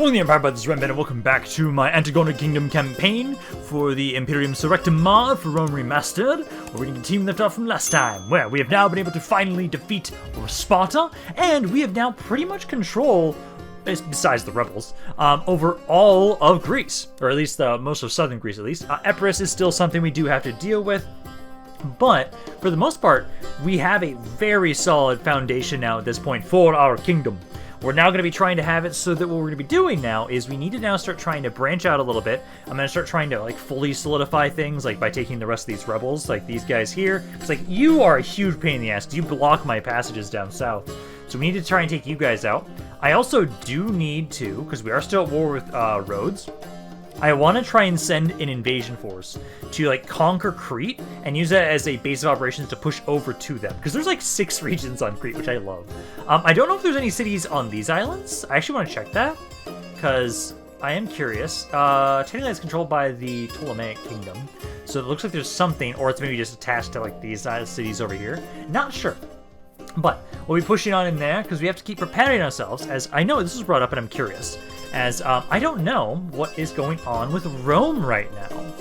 Hello the Empire, this is Rampaned, and welcome back to my Antigonid Kingdom campaign for the Imperium Surrectum mod for Rome Remastered, where we continue left off from last time, where we have now been able to finally defeat Sparta, and we have now pretty much control, besides the rebels, over all of Greece, or at least most of southern Greece at least. Epirus is still something we do have to deal with, but for the most part, we have a very solid foundation now at this point for our kingdom. We're now going to be trying to have it so that what we're going to be doing now is we need to now start trying to branch out a little bit. I'm going to start trying to like fully solidify things, like by taking the rest of these rebels, like these guys here. It's like, you are a huge pain in the ass. You block my passages down south. So we need to try and take you guys out. I also do need to, because we are still at war with Rhodes, I want to try and send an invasion force to like conquer Crete and use that as a base of operations to push over to them, because there's like 6 regions on Crete, which I love. I don't know if there's any cities on these islands. I actually want to check that because I am curious. Technically it's controlled by the Ptolemaic Kingdom, so it looks like there's something, or it's maybe just attached to like these cities over here. Not sure. But we'll be pushing on in there because we have to keep preparing ourselves, as I know this was brought up and I'm curious. As I don't know what is going on with Rome right now,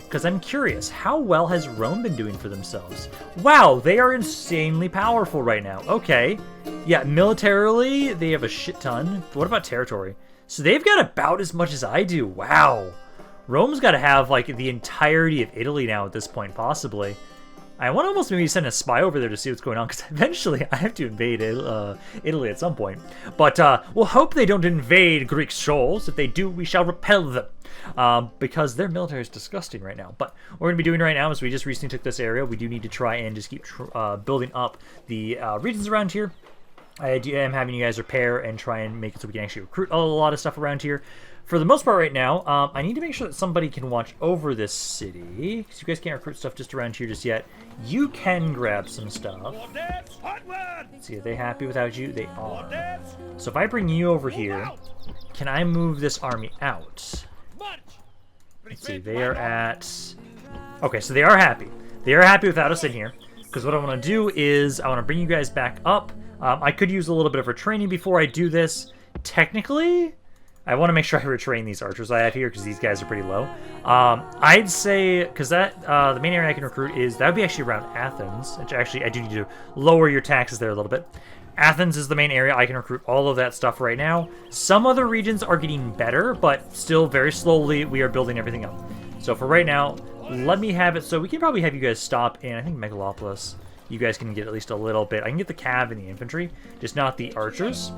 because I'm curious, how well has Rome been doing for themselves? Wow, they are insanely powerful right now. Okay, yeah, militarily, they have a shit ton. But what about territory? So they've got about as much as I do. Wow. Rome's got to have, like, the entirety of Italy now at this point, possibly. I want to almost maybe send a spy over there to see what's going on, because eventually I have to invade Italy at some point. But we'll hope they don't invade Greek shores. If they do, we shall repel them, because their military is disgusting right now. But what we're going to be doing right now is we just recently took this area. We do need to try and just keep building up the regions around here. I am having you guys repair and try and make it so we can actually recruit a lot of stuff around here. For the most part right now, I need to make sure that somebody can watch over this city, because you guys can't recruit stuff just around here just yet. You can grab some stuff. Let's see, are they happy without you? They are. So if I bring you over here, can I move this army out? Let's see, they are at... Okay, so they are happy. They are happy without us in here, because what I want to do is I want to bring you guys back up. I could use a little bit of retraining before I do this. Technically, I want to make sure I retrain these archers I have here, because these guys are pretty low. I'd say, because that the main area I can recruit is, that would be actually around Athens, which actually I do need to lower your taxes there a little bit. Athens is the main area I can recruit all of that stuff right now. Some other regions are getting better, but still very slowly we are building everything up. So for right now, let me have it, so we can probably have you guys stop in, I think, Megalopolis. You guys can get at least a little bit. I can get the cav and the infantry, just not the archers.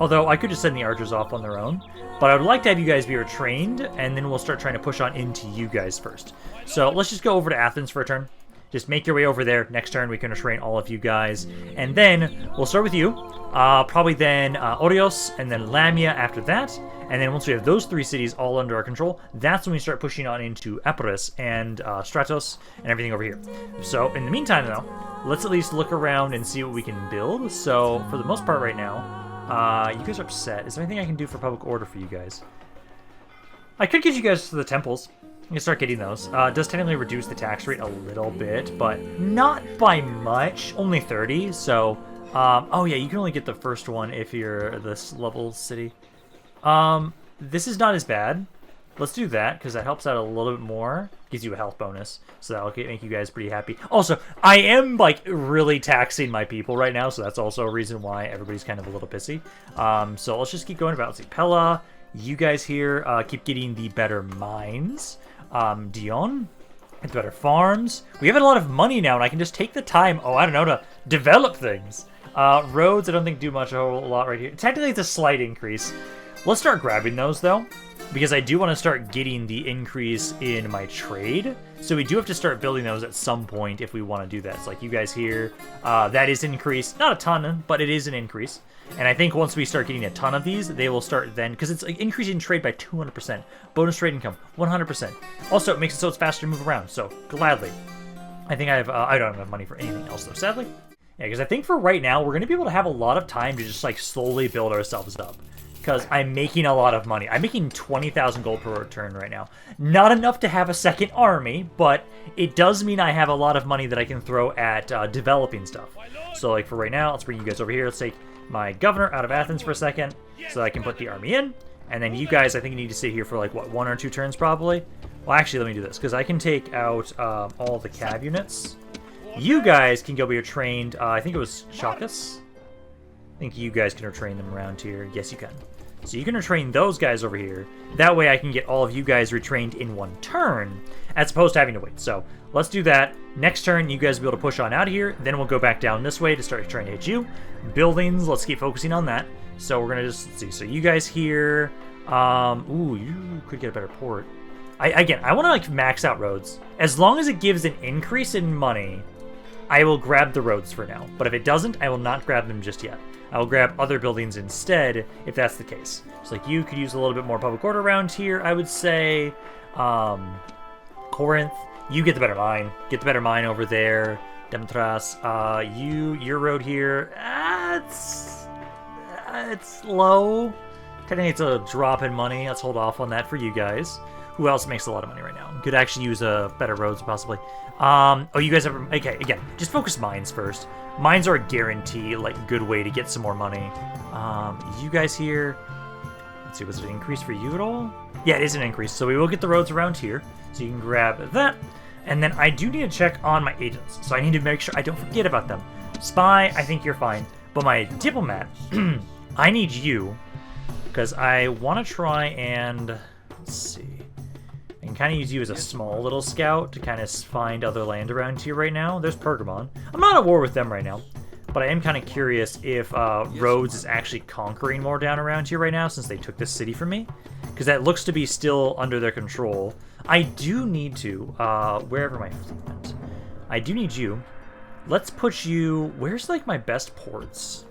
Although, I could just send the archers off on their own. But I would like to have you guys be retrained, and then we'll start trying to push on into you guys first. So, let's just go over to Athens for a turn. Just make your way over there. Next turn, we can retrain all of you guys. And then, we'll start with you. Probably then Oreos, and then Lamia after that. And then once we have those 3 cities all under our control, that's when we start pushing on into Epirus and Stratos and everything over here. So, in the meantime, though, let's at least look around and see what we can build. So, for the most part right now, you guys are upset. Is there anything I can do for public order for you guys? I could get you guys to the temples. You can start getting those. It does technically reduce the tax rate a little bit, but not by much. Only 30, so... oh yeah, you can only get the first one if you're this level city. This is not as bad. Let's do that, because that helps out a little bit more. Gives you a health bonus, so that'll make you guys pretty happy. Also, I am, like, really taxing my people right now, so that's also a reason why everybody's kind of a little pissy. So let's just keep going about. Let's see, Pella, you guys here keep getting the better mines. Dion, the better farms. We have a lot of money now, and I can just take the time, I don't know, to develop things. Roads, I don't think do much a whole lot right here. Technically, it's a slight increase. Let's start grabbing those, though, because I do want to start getting the increase in my trade. So we do have to start building those at some point if we want to do that. It's like you guys here, that is increased. Not a ton, but it is an increase. And I think once we start getting a ton of these, they will start then, because it's like increasing trade by 200%. Bonus trade income, 100%. Also, it makes it so it's faster to move around, so gladly. I think I don't have money for anything else, though, sadly. Yeah, because I think for right now, we're going to be able to have a lot of time to just like slowly build ourselves up. Because I'm making a lot of money. I'm making 20,000 gold per turn right now. Not enough to have a second army, but it does mean I have a lot of money that I can throw at developing stuff. So like for right now, let's bring you guys over here. Let's take my governor out of Athens for a second so I can put the army in. And then you guys, I think you need to sit here for like, what, 1 or 2 turns probably? Well, actually, let me do this, because I can take out all the cav units. You guys can go be trained, I think it was Chakas? I think you guys can retrain them around here. Yes, you can. So you can retrain those guys over here. That way I can get all of you guys retrained in 1 turn, as opposed to having to wait. So let's do that. Next turn, you guys will be able to push on out of here. Then we'll go back down this way to start trying to hit you. Buildings, let's keep focusing on that. So we're going to just, let's see. So you guys here, ooh, you could get a better port. Again, I want to like max out roads. As long as it gives an increase in money, I will grab the roads for now. But if it doesn't, I will not grab them just yet. I will grab other buildings instead, if that's the case. So like you could use a little bit more public order around here. I would say Corinth, you get the better mine. Get the better mine over there. Demetras, your road here, it's low. Technically it's a drop in money. Let's hold off on that for you guys. Who else makes a lot of money right now? Could actually use better roads, possibly. Oh, you guys have... Okay, again, just focus mines first. Mines are a guarantee, like, good way to get some more money. You guys here... Let's see, was it an increase for you at all? Yeah, it is an increase, so we will get the roads around here. So you can grab that. And then I do need to check on my agents, so I need to make sure I don't forget about them. Spy, I think you're fine. But my diplomat, I need you, because I want to try and... Let's see... I can kind of use you as a small little scout to kind of find other land around here right now. There's Pergamon. I'm not at war with them right now, but I am kind of curious if Rhodes is actually conquering more down around here right now since they took this city from me, because that looks to be still under their control. I do need to, wherever my fleet went, I do need you. Let's put you, where's like my best ports?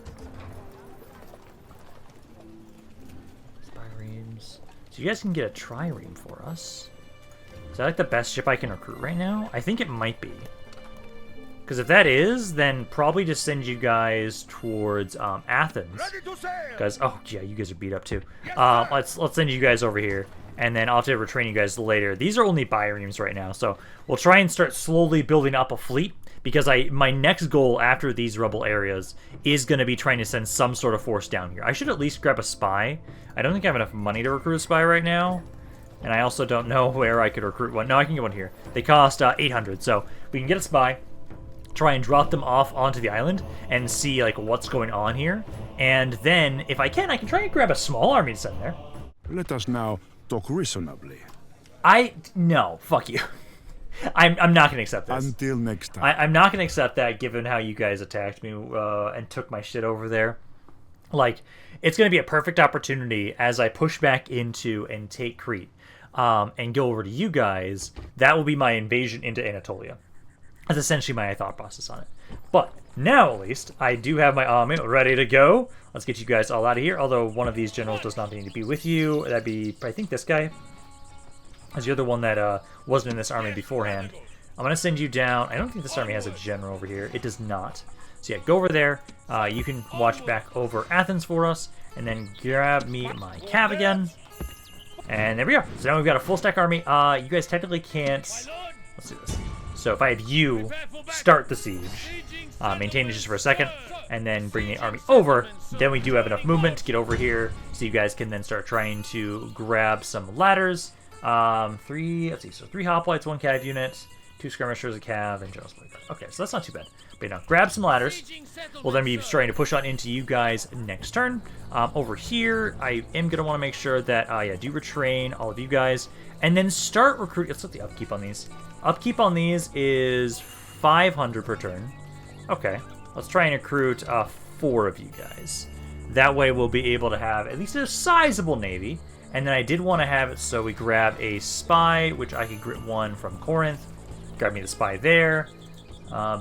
Spirenes. So you guys can get a trireme for us. Is that like the best ship I can recruit right now? I think it might be. Because if that is, then probably just send you guys towards Athens. Because, oh yeah, you guys are beat up too. Let's send you guys over here. And then I'll have to retrain you guys later. These are only biremes right now. So we'll try and start slowly building up a fleet. Because my next goal after these rebel areas is going to be trying to send some sort of force down here. I should at least grab a spy. I don't think I have enough money to recruit a spy right now. And I also don't know where I could recruit one. No, I can get one here. They cost 800, so we can get a spy, try and drop them off onto the island, and see like what's going on here. And then, if I can try and grab a small army to send there. Let us now talk reasonably. No, fuck you. I'm not gonna accept this. Until next time. I'm not gonna accept that, given how you guys attacked me and took my shit over there. Like, it's gonna be a perfect opportunity as I push back into and take Crete. And go over to you guys. That will be my invasion into Anatolia. That's essentially my thought process on it. But now, at least, I do have my army ready to go. Let's get you guys all out of here. Although one of these generals does not need to be with you. That'd be, I think, this guy. As the other one that wasn't in this army beforehand. I'm going to send you down. I don't think this army has a general over here. It does not. So yeah, go over there. You can watch back over Athens for us. And then grab me my cav again. And there we go. So now we've got a full stack army. You guys technically can't... Let's do this. So if I have you start the siege, maintain it just for a second, and then bring the army over, then we do have enough movement to get over here, so you guys can then start trying to grab some ladders. Let's see, so 3 hoplites, 1 cav unit, 2 skirmishers, a cav, and general split. Okay, so that's not too bad. But now, grab some ladders. We'll then be trying to push on into you guys next turn. Over here, I am going to want to make sure that, yeah, do retrain all of you guys. And then start recruiting. Let's look at the upkeep on these. Upkeep on these is 500 per turn. Okay, let's try and recruit 4 of you guys. That way we'll be able to have at least a sizable navy. And then I did want to have it so we grab a spy, which I could get one from Corinth. Grab me the spy there.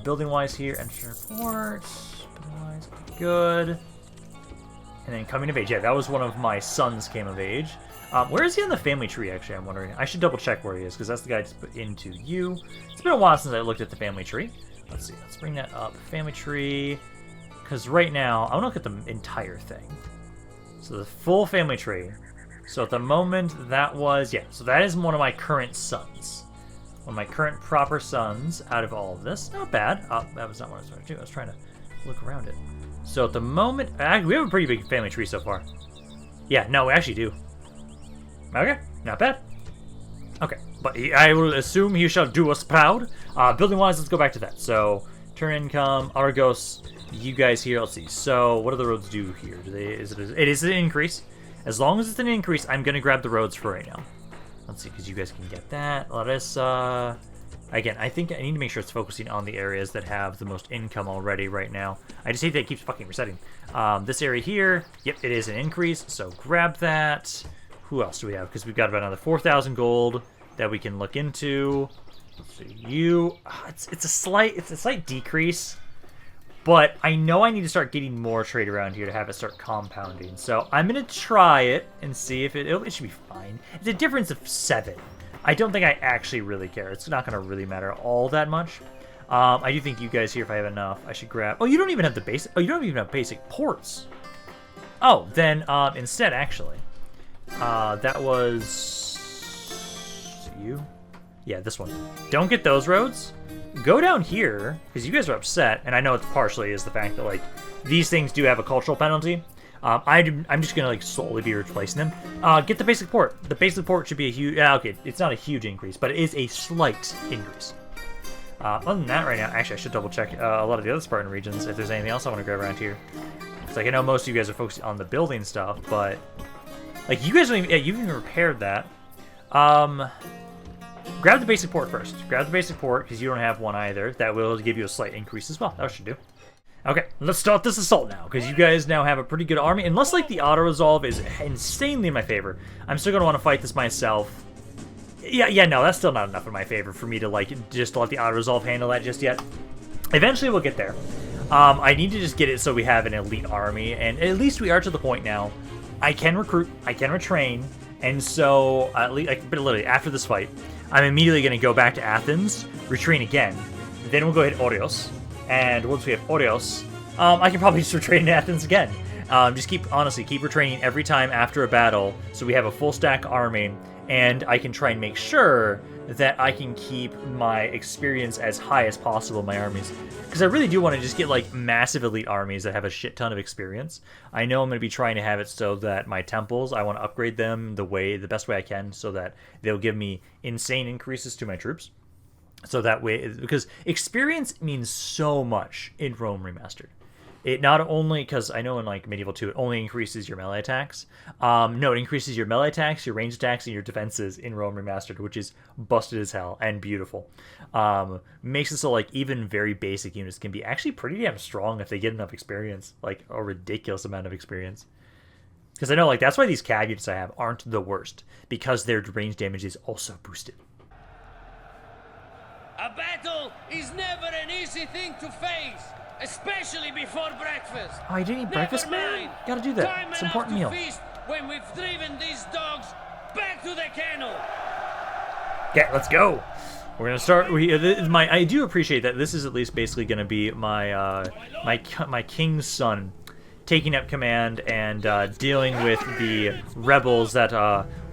Building-wise here, enter port. Building-wise, good. And then coming of age. Yeah, that was one of my sons came of age. Where is he on the family tree, actually, I'm wondering. I should double-check where he is, because that's the guy to put into you. It's been a while since I looked at the family tree. Let's see, let's bring that up. Family tree. Because right now, I want to look at the entire thing. So the full family tree. So at the moment, that was... Yeah, so that is one of my current sons. One of my current proper sons out of all of this. Not bad. That was not what I was trying to do. I was trying to look around it. So at the moment... we have a pretty big family tree so far. Yeah, no, we actually do. Okay, not bad. Okay, but I will assume he shall do us proud. Building-wise, let's go back to that. So, turn income, Argos, you guys here. Let's see. So, what do the roads do here? It is an increase. As long as it's an increase, I'm going to grab the roads for right now. Let's see, because you guys can get that. Larissa. Again, I think I need to make sure it's focusing on the areas that have the most income already right now. I just hate that it keeps fucking resetting. This area here, yep, it is an increase, so grab that. Who else do we have? Because we've got about another 4,000 gold that we can look into. Let's see, you. It's a slight decrease, but I know I need to start getting more trade around here to have it start compounding. So I'm gonna try it and see if it should be fine. It's a difference of 7. I don't think I actually really care. It's not gonna really matter all that much. I do think you guys here, if I have enough, I should grab. Oh, you don't even have the basic. Oh, you don't even have basic ports. Oh, then instead, actually. That was you? Yeah, this one. Don't get those roads. Go down here, because you guys are upset, and I know it's partially is the fact that, like, these things do have a cultural penalty. I'm just going to, like, slowly be replacing them. Get the basic port. The basic port should be a huge... okay, it's not a huge increase, but it is a slight increase. Other than that right now, actually, I should double-check a lot of the other Spartan regions if there's anything else I want to grab around here. It's like, I know most of you guys are focusing on the building stuff, but... like, you guys don't even... yeah, you've even repaired that. Grab the basic port first. Grab the basic port, because you don't have one either. That will give you a slight increase as well. That should do. Okay, let's start this assault now, because you guys now have a pretty good army. Unless, like, the auto-resolve is insanely in my favor. I'm still going to want to fight this myself. Yeah, no, that's still not enough in my favor for me to, like, just let the auto-resolve handle that just yet. Eventually, we'll get there. I need to just get it so we have an elite army, and at least we are to the point now. I can recruit, I can retrain, and so, at least, like, literally, after this fight, I'm immediately going to go back to Athens, retrain again, then we'll go hit Oreos, and once we have Oreos, I can probably just retrain in Athens again. Just honestly, keep retraining every time after a battle, so we have a full stack army, and I can try and make sure that I can keep my experience as high as possible in my armies. Because I really do want to just get, like, massive elite armies that have a shit ton of experience. I know I'm going to be trying to have it so that my temples, I want to upgrade them the best way I can, so that they'll give me insane increases to my troops. So that way, because experience means so much in Rome Remastered. It not only, because I know in, like, Medieval 2, it only increases your melee attacks. No, it increases your melee attacks, your range attacks, and your defenses in Rome Remastered, which is busted as hell and beautiful. Makes it so, like, even very basic units can be actually pretty damn strong if they get enough experience. Like, a ridiculous amount of experience. Because I know, like, that's why these cav units I have aren't the worst, because their range damage is also boosted. A battle is never an easy thing to face. Especially before breakfast. Oh, you didn't eat breakfast, man? Gotta do that. It's an important meal. Feast when we've driven these dogs back to the kennel. Okay, let's go. We're gonna start. I do appreciate that this is at least basically gonna be my my king's son taking up command and dealing with the rebels that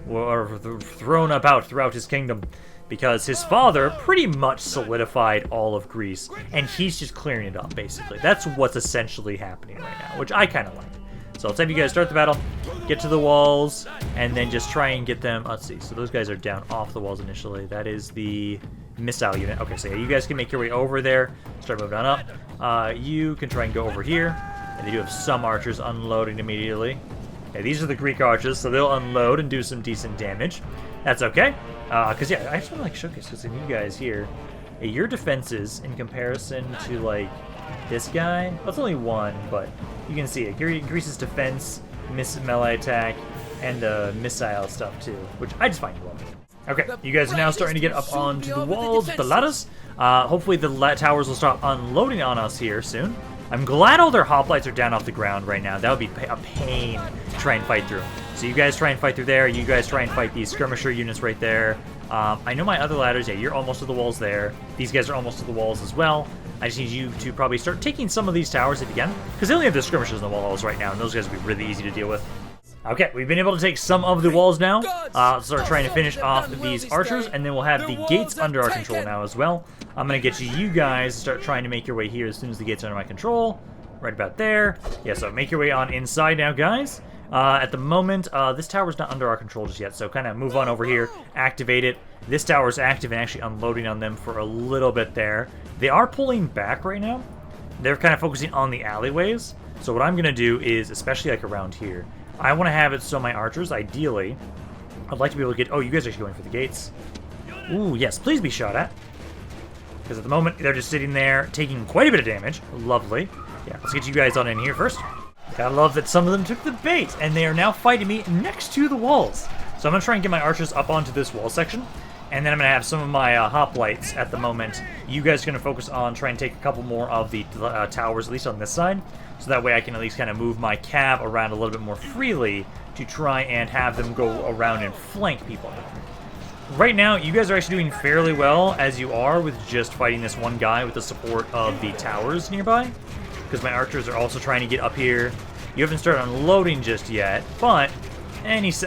were thrown about throughout his kingdom. Because his father pretty much solidified all of Greece, and he's just clearing it up, basically. That's what's essentially happening right now, which I kind of like. So let's have you guys start the battle, get to the walls, and then just try and get them... let's see, so those guys are down off the walls initially. That is the missile unit. Okay, so yeah, you guys can make your way over there, start moving on up. You can try and go over here, and they do have some archers unloading immediately. Okay, these are the Greek archers, so they'll unload and do some decent damage. That's okay. Because, yeah, I just want to, like, showcase, because you guys here, your defenses in comparison to, like, this guy, well, it's only one, but you can see it increases defense, melee attack, and missile stuff, too, which I just find low. Okay, you guys are now starting to get up onto the walls with the ladders. Hopefully the towers will stop unloading on us here soon. I'm glad all their hoplites are down off the ground right now. That would be a pain to try and fight through. So you guys try and fight through there. You guys try and fight these skirmisher units right there. I know my other ladders. Yeah, you're almost to the walls there. These guys are almost to the walls as well. I just need you to probably start taking some of these towers if you can. Because they only have the skirmishers on the walls right now, and those guys will be really easy to deal with. Okay, we've been able to take some of the walls now. Start trying to finish off these archers, and then we'll have the gates under our control now as well. I'm going to get you guys to start trying to make your way here as soon as the gates are under my control. Right about there. Yeah, so make your way on inside now, guys. At the moment, this tower's not under our control just yet, so kind of move on over here, activate it. This tower's active and actually unloading on them for a little bit there. They are pulling back right now. They're kind of focusing on the alleyways. So what I'm going to do is, especially like around here, I want to have it so my archers, ideally, I'd like to be able to get... Oh, you guys are actually going for the gates. Ooh, yes, please be shot at. Because at the moment, they're just sitting there, taking quite a bit of damage. Lovely. Yeah, let's get you guys on in here first. Gotta love that some of them took the bait, and they are now fighting me next to the walls. So I'm going to try and get my archers up onto this wall section, and then I'm going to have some of my hoplites at the moment. You guys are going to focus on trying to take a couple more of the towers, at least on this side, so that way I can at least kind of move my cav around a little bit more freely to try and have them go around and flank people. Right now, you guys are actually doing fairly well as you are with just fighting this one guy with the support of the towers nearby, because my archers are also trying to get up here. You haven't started unloading just yet, but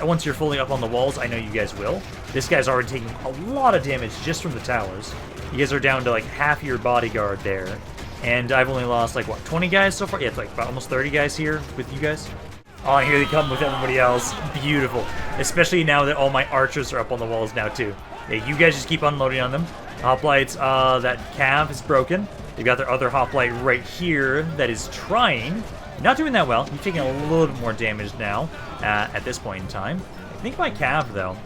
once you're fully up on the walls, I know you guys will. This guy's already taking a lot of damage just from the towers. You guys are down to like half your bodyguard there. And I've only lost like, what, 20 guys so far? Yeah, it's like about almost 30 guys here with you guys. Oh, and here they come with everybody else. Beautiful. Especially now that all my archers are up on the walls now too. Yeah, you guys just keep unloading on them. Hoplites, that cav is broken. They've got their other hoplite right here that is trying. Not doing that well. He's taking a little bit more damage now at this point in time. I think my cav, though,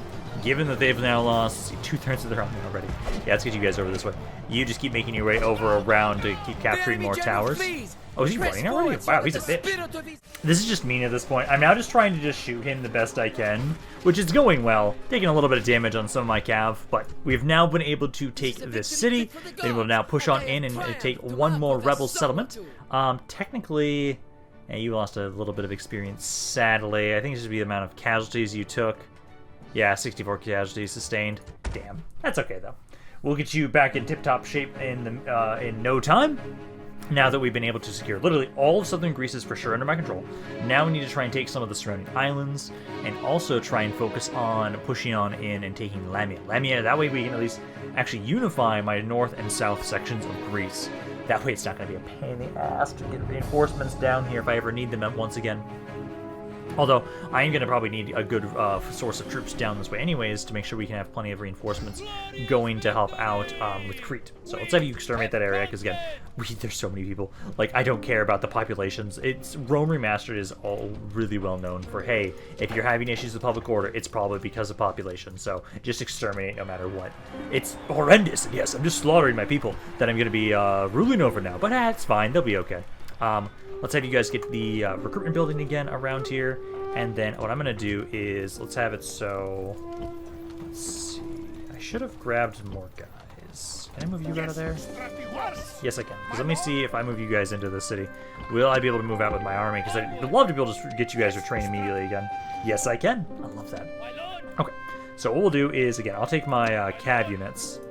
given that they've now lost 2/3 of their army already. Yeah, let's get you guys over this way. You just keep making your way over around to keep capturing more towers. Oh, is he running already? Wow, he's a bitch. This is just mean at this point. I'm now just trying to just shoot him the best I can, which is going well. Taking a little bit of damage on some of my cav, but we've now been able to take this city. Then we'll now push on in and take one more rebel settlement. Technically, yeah, you lost a little bit of experience, sadly. I think it should be the amount of casualties you took. Yeah, 64 casualties sustained. Damn. That's okay, though. We'll get you back in tip-top shape in no time. Now that we've been able to secure literally all of southern Greece is for sure under my control. Now we need to try and take some of the surrounding islands and also try and focus on pushing on in and taking Lamia. Lamia, that way we can at least actually unify my north and south sections of Greece. That way it's not going to be a pain in the ass to get reinforcements down here if I ever need them once again. Although, I am going to probably need a good source of troops down this way anyways to make sure we can have plenty of reinforcements going to help out with Crete. So let's have you exterminate that area, because again, there's so many people. Like, I don't care about the populations. Rome Remastered is all really well known for, hey, if you're having issues with public order, it's probably because of population. So just exterminate no matter what. It's horrendous, and yes, I'm just slaughtering my people that I'm going to be ruling over now. But it's fine, they'll be okay. Let's have you guys get the recruitment building again around here. And then what I'm going to do is, let's have it so... Let's see. I should have grabbed more guys. Can I move you out of there? Yes, I can. Because let me see if I move you guys into the city. Will I be able to move out with my army? Because I'd love to be able to get you guys retrained immediately again. Yes, I can. I love that. Okay. So what we'll do is, again, I'll take my CAV units.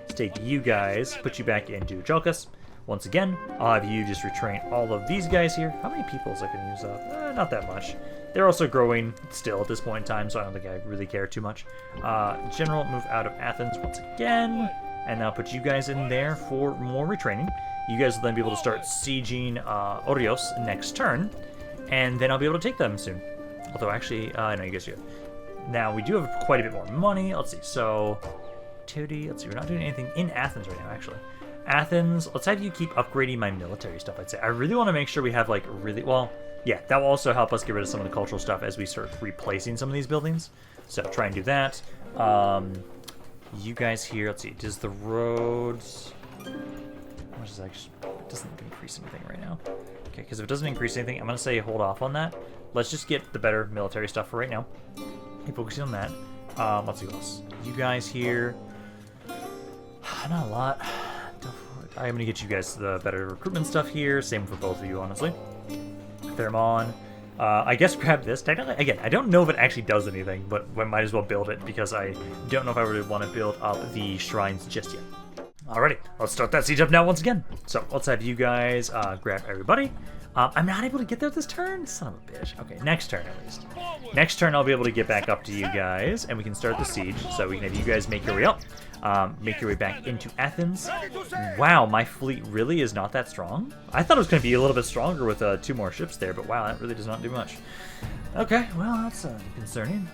Take you guys, put you back into Jelkus. Once again, I'll have you just retrain all of these guys here. How many people is I can use up? Not that much. They're also growing still at this point in time, so I don't think I really care too much. General, move out of Athens once again. And now put you guys in there for more retraining. You guys will then be able to start sieging Orios next turn. And then I'll be able to take them soon. Although actually, no, you guys do. Now, we do have quite a bit more money. Let's see, so... Let's see, we're not doing anything in Athens right now, actually. Athens, let's have you keep upgrading my military stuff, I'd say. I really want to make sure we have, like, really... Well, yeah, that will also help us get rid of some of the cultural stuff as we start replacing some of these buildings. So, try and do that. You guys here, let's see, does the roads... How much is actually... It doesn't increase anything right now. Okay, because if it doesn't increase anything, I'm going to say hold off on that. Let's just get the better military stuff for right now. Keep focusing on that. Let's see what else. You guys here... Not a lot. I'm going to get you guys the better recruitment stuff here. Same for both of you, honestly. Thermon. I guess grab this. Technically, again, I don't know if it actually does anything, but I might as well build it because I don't know if I really want to build up the shrines just yet. Alrighty, let's start that siege up now once again. So let's have you guys grab everybody. I'm not able to get there this turn? Son of a bitch. Okay, next turn at least. Next turn I'll be able to get back up to you guys, and we can start the siege. So we can have you guys make your way up. Make your way back into Athens. Wow, my fleet really is not that strong. I thought it was going to be a little bit stronger with 2 more ships there, but wow, that really does not do much. Okay, well, that's concerning.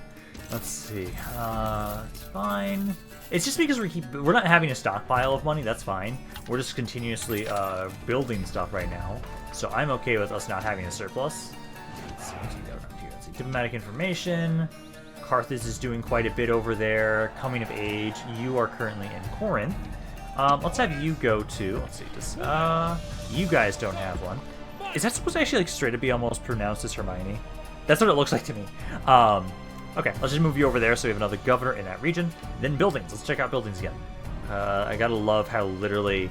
Let's see. It's fine. It's just because we're not having a stockpile of money. That's fine. We're just continuously building stuff right now, so I'm okay with us not having a surplus. Let's see what we got around here. Let's see. Diplomatic information. Carthage is doing quite a bit over there. Coming of age. You are currently in Corinth. Let's have you go to. Let's see. Just you guys don't have one. Is that supposed to actually like straight to be almost pronounced as Hermione? That's what it looks like to me. Okay, let's just move you over there so we have another governor in that region. Then buildings. Let's check out buildings again. I gotta love how literally...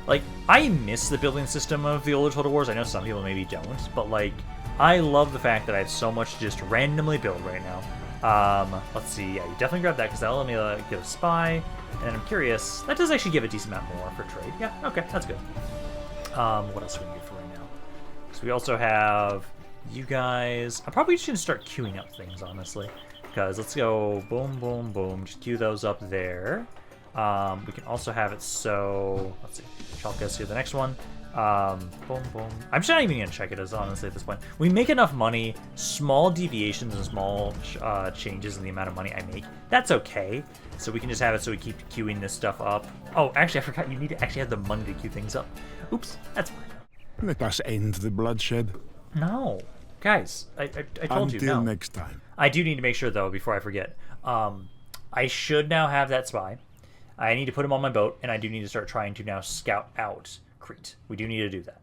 Like, I miss the building system of the older Total Wars. I know some people maybe don't, but like, I love the fact that I have so much to just randomly build right now. Let's see. Yeah, you definitely grab that because that'll let me get a spy. And I'm curious. That does actually give a decent amount more for trade. Yeah, okay, that's good. What else are we gonna get for right now? So we also have... You guys, I'm probably just going to start queuing up things, honestly. Because let's go boom, boom, boom. Just queue those up there. We can also have it so... Let's see. Chalka's here, the next one. Boom, boom. I'm just not even going to check it, as honestly, at this point. We make enough money. Small deviations and small changes in the amount of money I make. That's okay. So we can just have it so we keep queuing this stuff up. Oh, actually, I forgot you need to actually have the money to queue things up. Oops, that's fine. Let us end the bloodshed. No. Guys, I told you, no. Until next time. I do need to make sure, though, before I forget. I should now have that spy. I need to put him on my boat, and I do need to start trying to now scout out Crete. We do need to do that.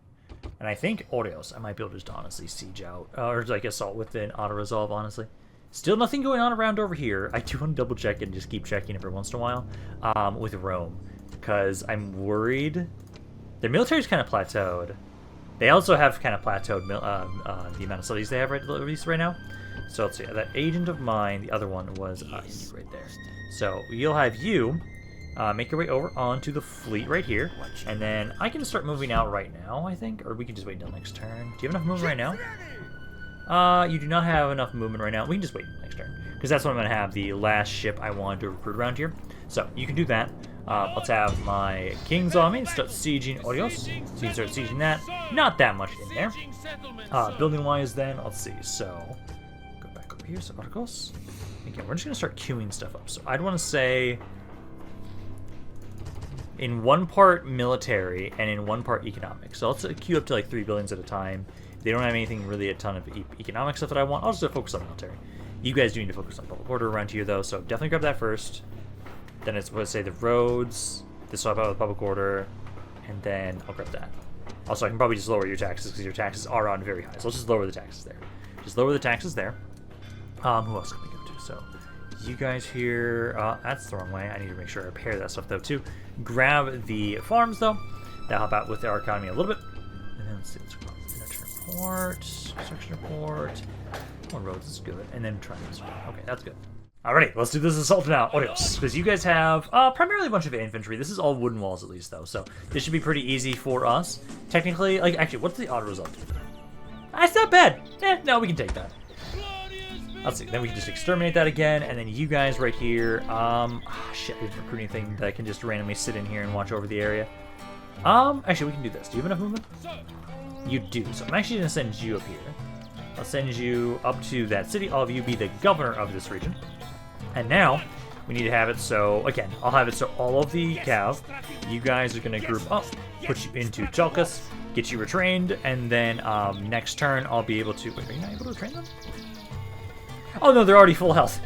And I think Oreos, I might be able to just honestly siege out, or like assault with an auto-resolve, honestly. Still nothing going on around over here. I do want to double-check and just keep checking every once in a while with Rome, because I'm worried. Their military's kind of plateaued. They also have kind of plateaued the amount of studies they have at least right now. So let's see, that agent of mine, the other one was you right there. So you'll have you make your way over onto the fleet right here, and then I can start moving out right now, I think, or we can just wait until next turn. Do you have enough movement right now? You do not have enough movement right now. We can just wait until next turn, because that's when I'm going to have the last ship I wanted to recruit around here. So you can do that. Let's have my kings on me and start sieging Oreos. So you can start sieging that. Not that much in there. Building-wise then, let's see. So, go back over here. So, Arcos. Again, we're just going to start queuing stuff up. So, I'd want to say in one part military and in one part economic. So, let's queue up to like 3 buildings at a time. If they don't have anything really a ton of economic stuff that I want, I'll just focus on military. You guys do need to focus on public order around here, though. So, definitely grab that first. Then it's supposed to say the roads, this swap out with public order, and then I'll grab that. Also, I can probably just lower your taxes because your taxes are on very high. So let's just lower the taxes there. Just lower the taxes there. Who else can we go to? So you guys here, that's the wrong way. I need to make sure I repair that stuff though too. Grab the farms though. That'll help out with our economy a little bit. And then let's see, let's go Interturn Port, Construction Port. More roads is good. And then triangles. Okay, that's good. Alrighty, let's do this assault now, Oreos, because you guys have primarily a bunch of infantry. This is all wooden walls at least, though, so this should be pretty easy for us. Technically, like, actually, what's the auto result? That's not bad. No, we can take that. Let's see, then we can just exterminate that again, and then you guys right here. Shit, I didn't recruit anything that I can just randomly sit in here and watch over the area. Actually, we can do this. Do you have enough movement? You do, so I'm actually going to send you up here. I'll send you up to that city. All of you be the governor of this region. And now, we need to have it so, again, I'll have it so all of the cav, you guys are going to group up, put you into Chalkas, get you retrained, and then next turn I'll be able to, wait, are you not able to retrain them? Oh no, they're already full health.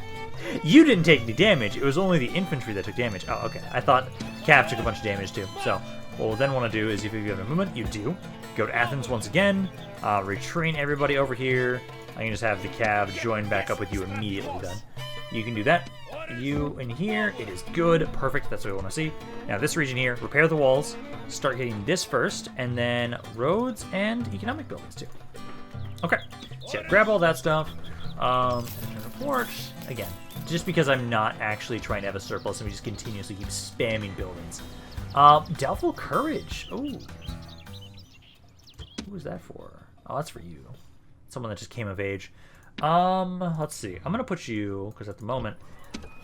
You didn't take any damage, it was only the infantry that took damage. Oh, okay, I thought cav took a bunch of damage too. So, what we'll then want to do is, if you have a movement, you do. Go to Athens once again, retrain everybody over here. I can just have the cav join back up with you immediately then. You can do that. You in here, it is good, perfect, that's what we want to see. Now this region here, repair the walls, start getting this first, and then roads and economic buildings too. Okay, so yeah, grab all that stuff, and report, again, just because I'm not actually trying to have a surplus, and we just continuously keep spamming buildings. Doubtful Courage, ooh. Who was that for? Oh, that's for you. Someone that just came of age. Let's see. I'm gonna put you, because at the moment,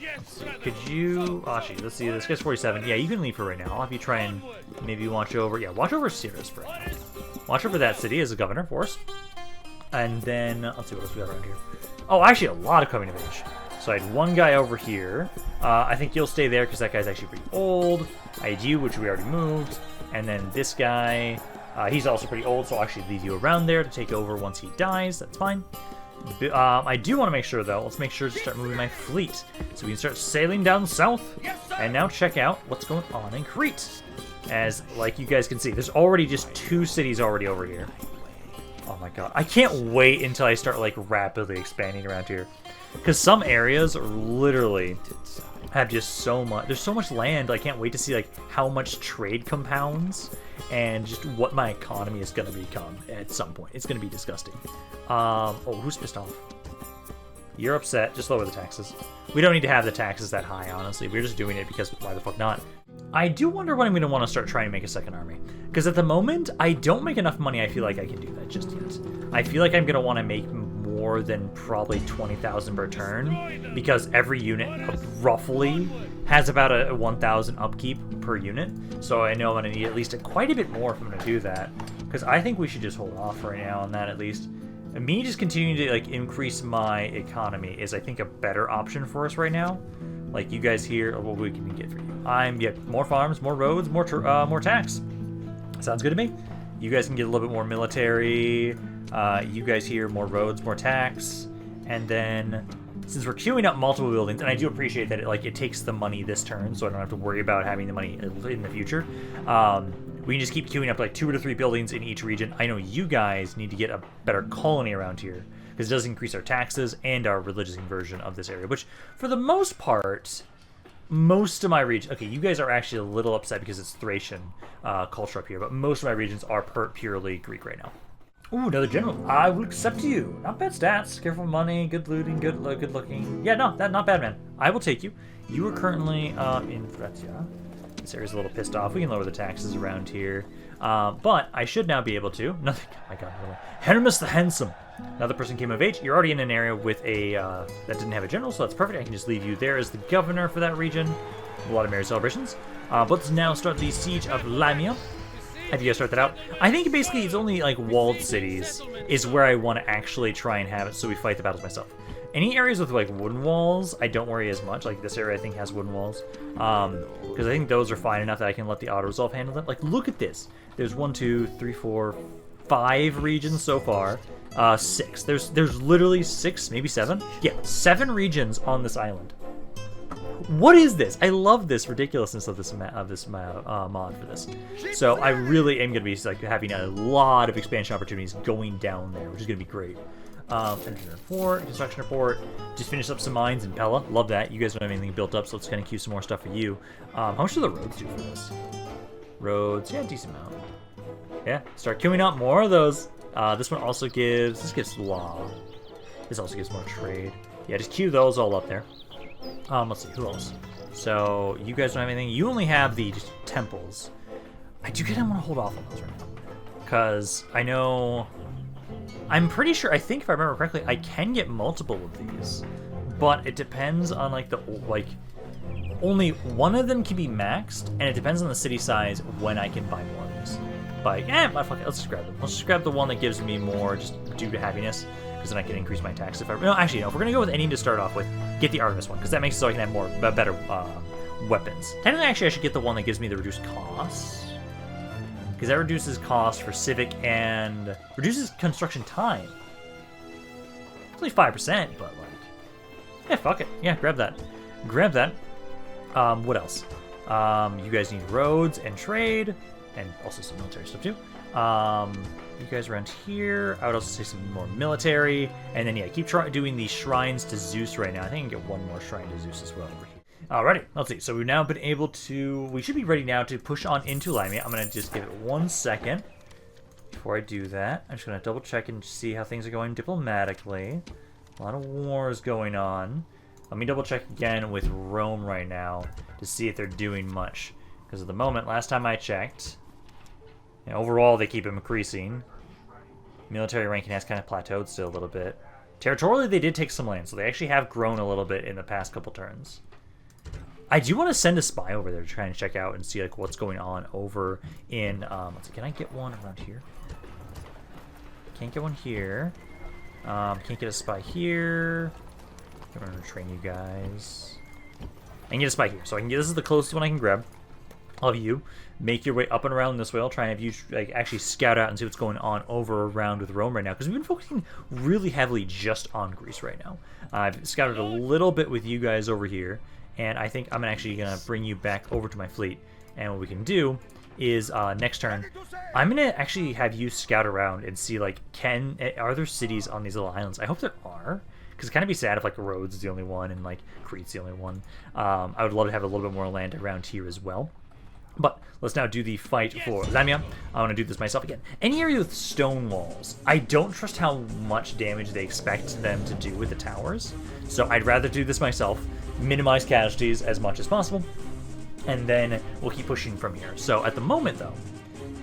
let's see, could you, oh shit, let's see, this guy's 47. Yeah, you can leave for right now. I'll have you try and maybe watch over, yeah, watch over Cirrus for right now. Watch over that city as a governor for us. And then, let's see what else we got around here. Oh, actually, a lot of coming of age. So I had one guy over here. I think you'll stay there because that guy's actually pretty old. I had you, which we already moved. And then this guy, he's also pretty old, so I'll actually leave you around there to take over once he dies. That's fine. I do want to make sure, though, let's make sure to start moving my fleet. So we can start sailing down south. And now check out what's going on in Crete. As, like you guys can see, there's already just 2 cities already over here. Oh my god. I can't wait until I start, like, rapidly expanding around here. Because some areas are literally have just so much. There's so much land. I can't wait to see, like, how much trade compounds and just what my economy is going to become at some point. It's going to be disgusting. Oh, who's pissed off? You're upset. Just lower the taxes. We don't need to have the taxes that high, honestly. We're just doing it because why the fuck not? I do wonder when I'm going to want to start trying to make a second army. Because at the moment, I don't make enough money I feel like I can do that just yet. I feel like I'm going to want to make more than probably 20,000 per turn. Because every unit roughly has about a 1,000 upkeep per unit. So I know I'm going to need at least quite a bit more if I'm going to do that. Because I think we should just hold off right now on that at least. And me just continuing to like increase my economy is, I think, a better option for us right now. Like you guys here, what we can get for you? More farms, more roads, more tax. Sounds good to me. You guys can get a little bit more military. You guys here, more roads, more tax, and then since we're queuing up multiple buildings, and I do appreciate that it takes the money this turn, so I don't have to worry about having the money in the future. We can just keep queuing up like 2 to 3 buildings in each region. I know you guys need to get a better colony around here, because it does increase our taxes and our religious conversion of this area, which, for the most part, most of my region... Okay, you guys are actually a little upset because it's Thracian culture up here, but most of my regions are purely Greek right now. Ooh, another general. I will accept you. Not bad stats. Careful money, good looting, good looking. Yeah, no, not bad, man. I will take you. You are currently in Fretia. This area's a little pissed off. We can lower the taxes around here. But I should now be able to... Nothing. Oh my god. Hermes the Handsome. Another person came of age. You're already in an area with a... that didn't have a general, so that's perfect. I can just leave you there as the governor for that region. A lot of marriage celebrations. But let's now start the Siege of Lamia. Have you guys start that out? I think basically it's only like walled cities is where I want to actually try and have it, so we fight the battles myself. Any areas with like wooden walls, I don't worry as much. Like this area I think has wooden walls. Because I think those are fine enough that I can let the auto-resolve handle them. Like look at this. There's 1, 2, 3, 4, 5 regions so far. 6. There's literally 6, maybe 7. Yeah, 7 regions on this island. What is this? I love this ridiculousness of this mod for this. So I really am going to be like having a lot of expansion opportunities going down there, which is going to be great. Engineering report, construction report. Just finished up some mines in Pella. Love that. You guys don't have anything built up, so let's kind of queue some more stuff for you. How much do the roads do for this? Roads, yeah, decent amount. Yeah, start queuing up more of those. This one also gives... This gives law. This also gives more trade. Yeah, just queue those all up there. Let's see, who else? So, you guys don't have anything. You only have the just temples. I do kind of want to hold off on those right now. Because I know... I'm pretty sure, I think if I remember correctly, I can get multiple of these. But it depends on, like, only one of them can be maxed, and it depends on the city size when I can buy more of these. But, fuck it, let's just grab them. Let's just grab the one that gives me more just due to happiness. Because then I can increase my tax if I... No, actually, no. If we're going to go with any to start off with, get the Artemis one. Because that makes it so I can have better weapons. Technically, actually, I should get the one that gives me the reduced costs. Because that reduces cost for civic and... reduces construction time. It's only 5%, but like... Yeah, fuck it. Yeah, grab that. Grab that. What else? You guys need roads and trade. And also some military stuff, too. You guys around here. I would also say some more military. And then, yeah, keep doing these shrines to Zeus right now. I think I can get one more shrine to Zeus as well over here. Alrighty, let's see. So we've now been able to... We should be ready now to push on into Lamia. I'm going to just give it 1 second before I do that. I'm just going to double check and see how things are going diplomatically. A lot of wars going on. Let me double check again with Rome right now to see if they're doing much. Because at the moment, last time I checked... overall, they keep increasing. Military ranking has kind of plateaued still a little bit. Territorially, they did take some land, so they actually have grown a little bit in the past couple turns. I do want to send a spy over there to try and check out and see like what's going on over in... let's see, can I get one around here? Can't get one here. Can't get a spy here. I'm gonna train you guys. I can get a spy here, so I can get. This is the closest one I can grab. All of you make your way up and around this way. I'll try and have you like actually scout out and see what's going on over around with Rome right now, because we've been focusing really heavily just on Greece right now. I've scouted a little bit with you guys over here, and I think I'm actually gonna bring you back over to my fleet. And what we can do is next turn, I'm gonna actually have you scout around and see like are there cities on these little islands? I hope there are. Because it'd kind of be sad if like Rhodes is the only one and like Crete's the only one. I would love to have a little bit more land around here as well. But let's now do the fight for Lamia. I want to do this myself again. Any area with stone walls, I don't trust how much damage they expect them to do with the towers. So I'd rather do this myself, minimize casualties as much as possible, and then we'll keep pushing from here. So at the moment though,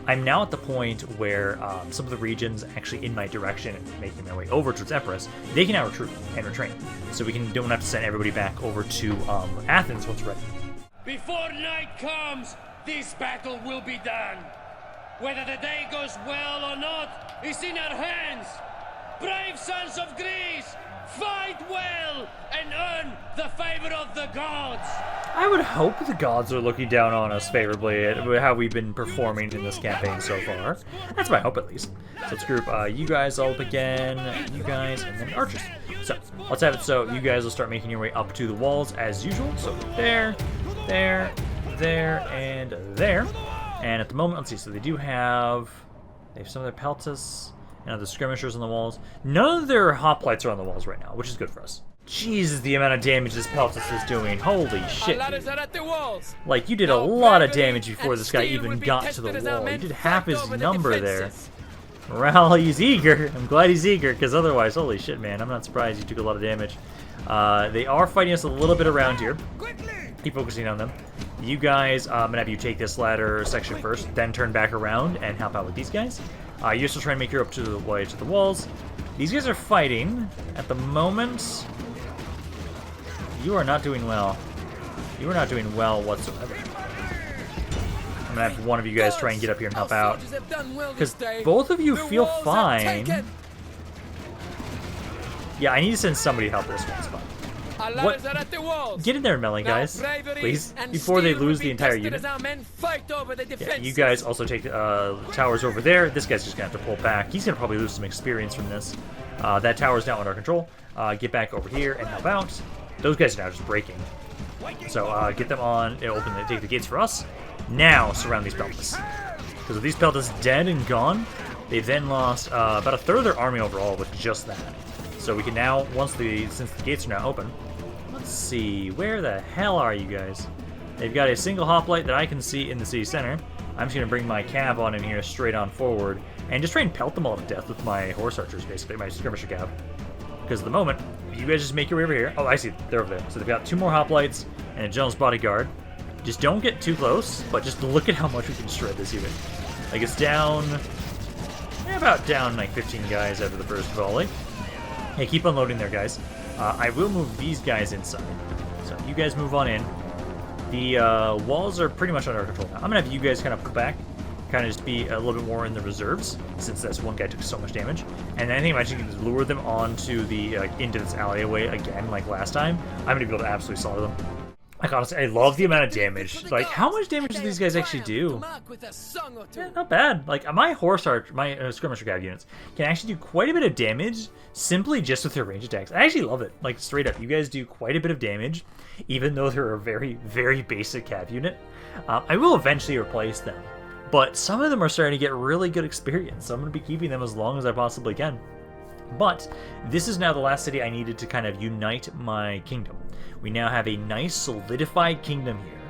I'm now at the point where some of the regions actually in my direction, making their way over towards Epirus, they can now recruit and retrain. So we don't have to send everybody back over to Athens once we're ready. Before night comes, this battle will be done. Whether the day goes well or not is in our hands. Brave sons of Greece, fight well and earn the favor of the gods. I would hope the gods are looking down on us favorably at how we've been performing in this campaign so far. That's my hope, at least. So let's group you guys all up again, you guys, and then archers. So let's have it so you guys will start making your way up to the walls as usual. So there, there, there, and there. And at the moment, let's see, so they have some of their peltas and other skirmishers on the walls. None of their hoplites are on the walls right now, which is good for us. Jesus, the amount of damage this peltas is doing. Holy shit, dude. Like, you did a lot of damage before this guy even got to the wall. You did half his number there. Well, he's eager. I'm glad he's eager, because otherwise, holy shit, man, I'm not surprised you took a lot of damage. They are fighting us a little bit around here. Keep focusing on them. You guys, I'm gonna have you take this ladder section first, then turn back around and help out with these guys. You're still trying to make your way up to the walls. These guys are fighting at the moment. You are not doing well. You are not doing well whatsoever. I'm gonna have one of you guys try and get up here and help out, because both of you feel fine. Yeah, I need to send somebody to help this one spot. What? Get in there, melee guys, please, before they lose the entire unit. Yeah, you guys also take towers over there. This guy's just gonna have to pull back. He's gonna probably lose some experience from this. That tower's now under control. Get back over here and help out. Those guys are now just breaking. So get them on. Take the gates for us. Now surround these peltas. Because with these peltas dead and gone, they've then lost about a third of their army overall with just that. So we can now, since the gates are now open, let's see, where the hell are you guys? They've got a single hoplite that I can see in the city center. I'm just going to bring my cav on in here straight on forward and just try and pelt them all to death with my horse archers, basically, my skirmisher cav. Because at the moment, you guys just make your way over here. Oh, I see, they're over there. So they've got 2 more hoplites and a general's bodyguard. Just don't get too close, but just look at how much we can shred this unit. Like, it's down, about down like 15 guys after the first volley. Hey, keep unloading there, guys. I will move these guys inside. So you guys move on in. The walls are pretty much under control now. I'm going to have you guys kind of pull back. Kind of just be a little bit more in the reserves, since this one guy took so much damage. And I think I'm actually going to lure them onto the, into this alleyway again, like last time. I'm going to be able to absolutely slaughter them. Like, honestly, I love the amount of damage. Like, how much damage do these guys actually do? Yeah, not bad. Like, my skirmisher cav units can actually do quite a bit of damage simply just with their range attacks. I actually love it. Like, straight up, you guys do quite a bit of damage, even though they're a very, very basic cav unit. I will eventually replace them, but some of them are starting to get really good experience, so I'm going to be keeping them as long as I possibly can. But this is now the last city I needed to kind of unite my kingdom. We now have a nice solidified kingdom here,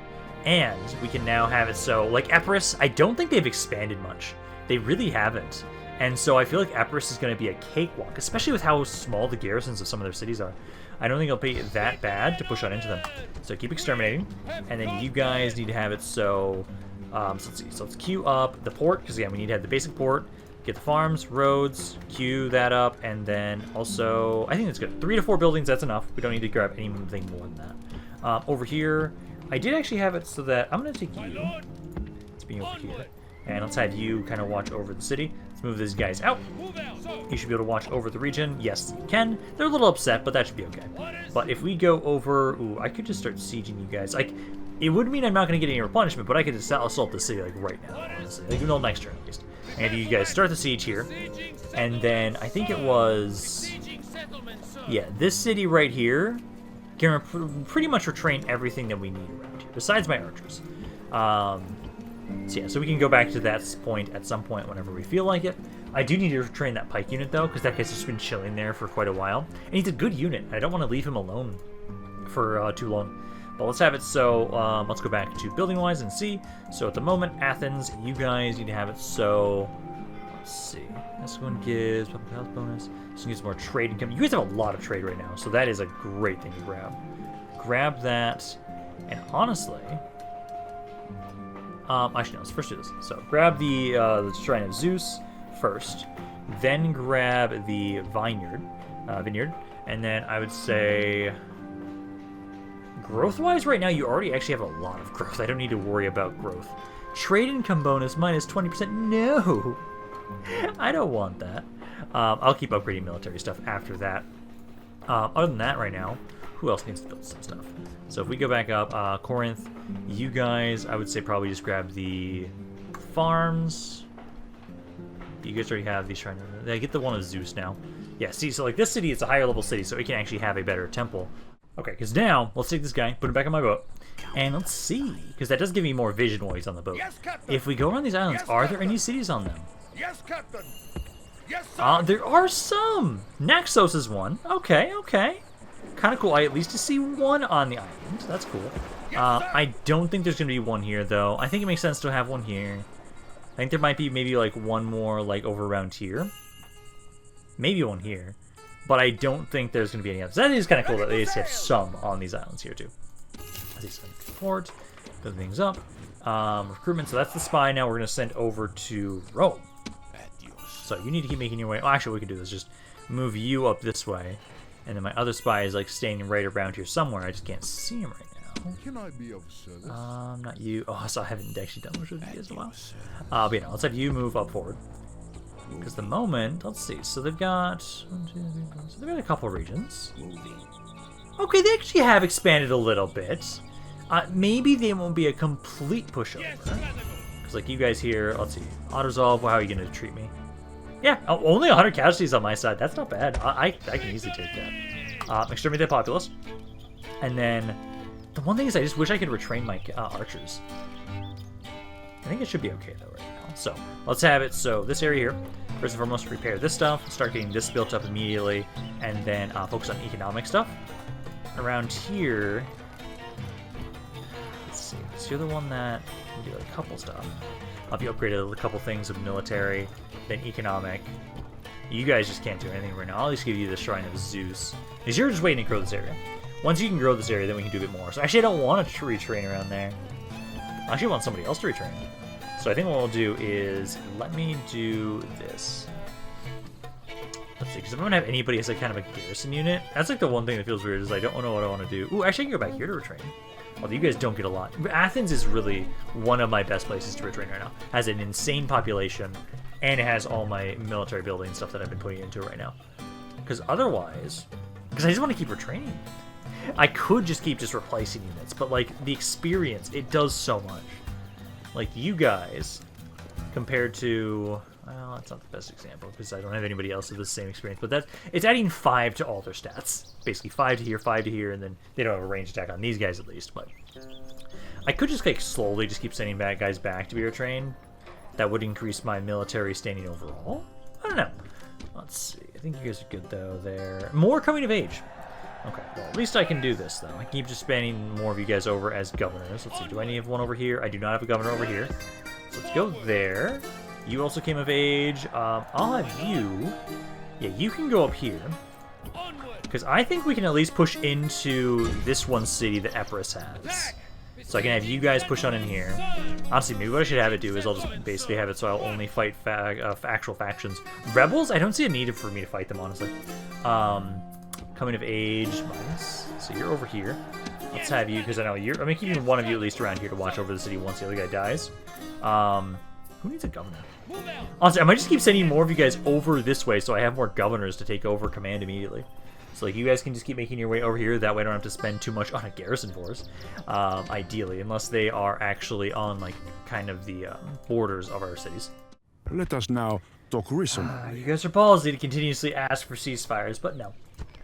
and we can now have it so, like Epirus, I don't think they've expanded much. They really haven't. And so I feel like Epirus is going to be a cakewalk, especially with how small the garrisons of some of their cities are. I don't think it'll be that bad to push on into them. So keep exterminating, and then you guys need to have it so, so let's see, so let's queue up the port, because again, we need to have the basic port. Get the farms, roads, queue that up, and then also, I think that's good. 3 to 4 buildings, that's enough. We don't need to grab anything more than that. Over here, I did actually have it so that I'm going to take you. Let's be over here. And let's have you kind of watch over the city. Let's Let's move these guys out. You should be able to watch over the region. Yes, you can. They're a little upset, but that should be okay. But if we go over... Ooh, I could just start sieging you guys. Like, it would mean I'm not going to get any replenishment, but I could just assault the city, like, right now, honestly. Like, until next turn, at least. And you guys start the siege here. And then, I think it was... Yeah, this city right here can pretty much retrain everything that we need around here, besides my archers. So yeah, so we can go back to that point at some point whenever we feel like it. I do need to train that pike unit though, because that guy's just been chilling there for quite a while. And he's a good unit. I don't want to leave him alone for too long. But let's have it so, let's go back to building wise and see. So at the moment, Athens, you guys need to have it so, let's see. This one gives public health bonus. This one gives more trade income. You guys have a lot of trade right now, so that is a great thing to grab. Grab that, and honestly, actually, no, let's first do this. So grab the Shrine of Zeus first, then grab the vineyard, and then I would say, growth-wise, right now you already actually have a lot of growth. I don't need to worry about growth. Trade income bonus minus 20%. No, I don't want that. I'll keep upgrading military stuff after that. Other than that, right now, who else needs to build some stuff? So if we go back up, Corinth, you guys, I would say probably just grab the farms. You guys already have these shrines. I get the one of Zeus now. Yeah, see, so like this city, it's a higher level city, so it can actually have a better temple. Okay, because now, let's take this guy, put him back on my boat, and let's see, because that does give me more vision while he's on the boat. Yes, if we go around these islands, are there any cities on them? Yes, Captain. Yes, sir. There are some. Naxos is one. Okay, okay. Kind of cool. I at least to see one on the island. That's cool. I don't think there's going to be one here, though. I think it makes sense to have one here. I think there might be maybe like one more like over around here. Maybe one here. But I don't think there's going to be any others. That is kind of cool that they just have some on these islands here, too. Let's see, port. Build things up. Recruitment. So that's the spy now we're going to send over to Rome. So you need to keep making your way. Oh, actually, we can do this. Just move you up this way. And then my other spy is like staying right around here somewhere. I just can't see him right now. Can I be of service? Not you. Oh, so I haven't actually done much with you as well. But you know, let's have you move up forward. Because the moment, let's see. So they've got one, 2, 3, 4, so they've got a couple regions. Okay, they actually have expanded a little bit. Maybe they won't be a complete pushover. Because like you guys here, let's see. Auto-resolve, how are you going to treat me? Yeah, only 100 casualties on my side. That's not bad. I can easily take that. Exterminate the populace. And then, the one thing is I just wish I could retrain my archers. I think it should be okay, though, right now. So, let's have it. So, this area here, first and foremost, repair this stuff. Start getting this built up immediately. And then focus on economic stuff. Around here, let's see. So, you're the one that can do a couple stuff. I'll be upgraded a couple things of military. Then economic. You guys just can't do anything right now. I'll just give you the Shrine of Zeus. Because you're just waiting to grow this area. Once you can grow this area, then we can do a bit more. So actually, I don't want to retrain around there. I actually want somebody else to retrain. So I think what we'll do is, let me do this. Let's see, because if I'm going to have anybody as like kind of a garrison unit, that's like the one thing that feels weird is I don't know what I want to do. Ooh, actually I can go back here to retrain. Although you guys don't get a lot. Athens is really one of my best places to retrain right now. Has an insane population. And it has all my military building stuff that I've been putting into right now. Because otherwise... Because I just want to keep retraining. I could just keep just replacing units. But, like, the experience, it does so much. Like, you guys, compared to... Well, that's not the best example, because I don't have anybody else with the same experience. But it's adding 5 to all their stats. Basically, 5 to here, 5 to here, and then they don't have a ranged attack on these guys at least. But I could just, like, slowly just keep sending guys back to be retrained. That would increase my military standing overall. I don't know. Let's see. I think you guys are good, though, there. More coming of age. Okay, well, at least I can do this, though. I can keep just spanning more of you guys over as governors. Let's see. Do I need one over here? I do not have a governor over here. So let's go there. You also came of age. I'll have you. Yeah, you can go up here. Because I think we can at least push into this one city that Epirus has. So I can have you guys push on in here. Honestly, maybe what I should have it do is I'll just basically have it so I'll only fight actual factions. Rebels, I don't see a need for me to fight them, honestly. Coming of age, minus. So you're over here. Let's have you, because I know I'm keeping one of you at least around here to watch over the city once the other guy dies. Who needs a governor? Honestly, I might just keep sending more of you guys over this way so I have more governors to take over command immediately. So like you guys can just keep making your way over here. That way I don't have to spend too much on a garrison force. Ideally, unless they are actually on like kind of the borders of our cities. Let us now talk reason. You guys are ballsy to continuously ask for ceasefires, but no.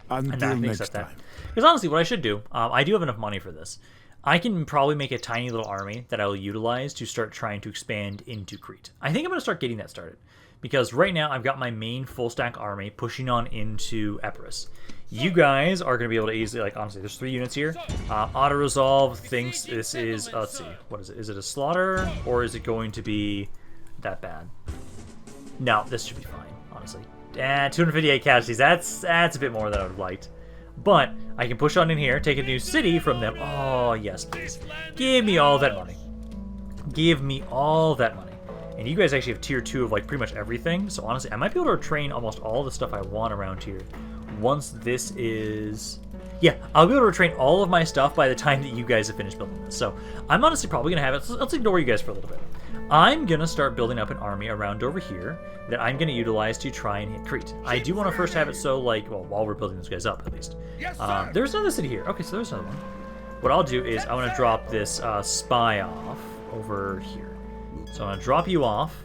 Until next time. Because honestly, what I should do, I do have enough money for this. I can probably make a tiny little army that I will utilize to start trying to expand into Crete. I think I'm going to start getting that started. Because right now, I've got my main full-stack army pushing on into Epirus. You guys are going to be able to easily, like, honestly, there's 3 units here. Auto-resolve thinks this is, let's see, what is it? Is it a slaughter, or is it going to be that bad? No, this should be fine, honestly. 258 casualties, that's a bit more than I would have liked. But I can push on in here, take a new city from them. Oh, yes, please. Give me all that money. Give me all that money. And you guys actually have tier 2 of like pretty much everything. So honestly, I might be able to train almost all the stuff I want around here. Once this is... Yeah, I'll be able to train all of my stuff by the time that you guys have finished building this. So I'm honestly probably going to have it... Let's ignore you guys for a little bit. I'm going to start building up an army around over here that I'm going to utilize to try and hit Crete. I do want to first have it so, like, well, while we're building those guys up, at least. There's another city here. Okay, so there's another one. What I'll do is I want to drop this spy off over here. So I'm going to drop you off.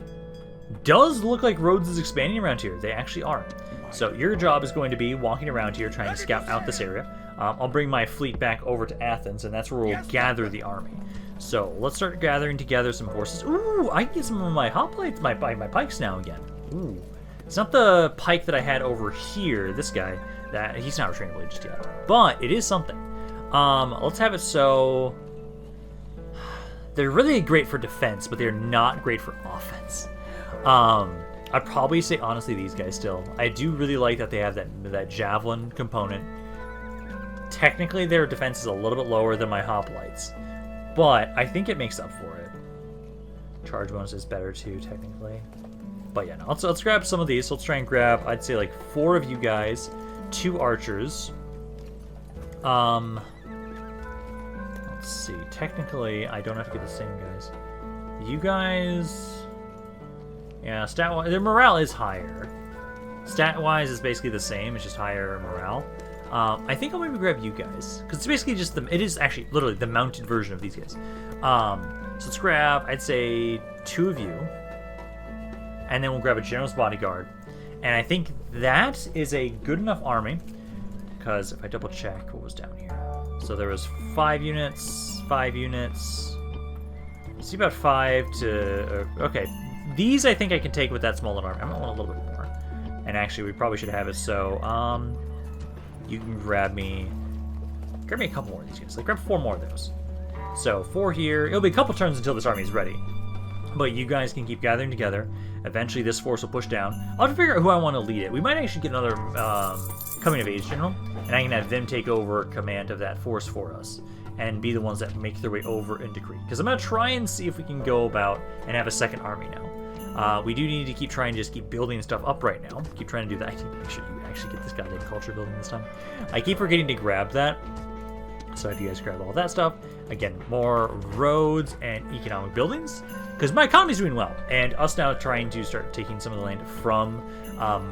Does look like Rhodes is expanding around here. They actually are. So your job is going to be walking around here trying to scout out this area. I'll bring my fleet back over to Athens, and that's where we'll gather the army. So let's start gathering together some horses. Ooh, I can get some of my hoplites, my pikes now again. Ooh, it's not the pike that I had over here. This guy, that he's not retrainable just yet, but it is something. Let's have it so they're really great for defense, but they're not great for offense. I'd probably say honestly these guys still. I do really like that they have that javelin component. Technically, their defense is a little bit lower than my hoplites. But I think it makes up for it. Charge bonus is better too, technically. But yeah, no, let's grab some of these. So let's try and grab, I'd say like 4 of you guys, 2 archers. Let's see. Technically, I don't have to get the same guys. You guys, yeah, stat-wise, their morale is higher. Stat-wise, it's basically the same. It's just higher morale. I think I'll maybe grab you guys, because it's basically just it is actually literally the mounted version of these guys. So let's grab, I'd say 2 of you, and then we'll grab a general's bodyguard. And I think that is a good enough army, because if I double check what was down here. So there was 5 units, 5 units, see about 5 to, okay. These I think I can take with that small army. I might want a little bit more. And actually we probably should have it so, you can grab me a couple more of these guys. Like, grab 4 more of those. So, 4 here. It'll be a couple turns until this army is ready. But you guys can keep gathering together. Eventually, this force will push down. I'll have to figure out who I want to lead it. We might actually get another coming-of-age general, and I can have them take over command of that force for us and be the ones that make their way over into Crete. Because I'm going to try and see if we can go about and have a second army now. We do need to keep trying to just keep building stuff up right now. Keep trying to do that. I need to make sure you actually get this goddamn culture building this time. I keep forgetting to grab that. So if you guys grab all that stuff, again, more roads and economic buildings. Because my economy's doing well. And us now trying to start taking some of the land from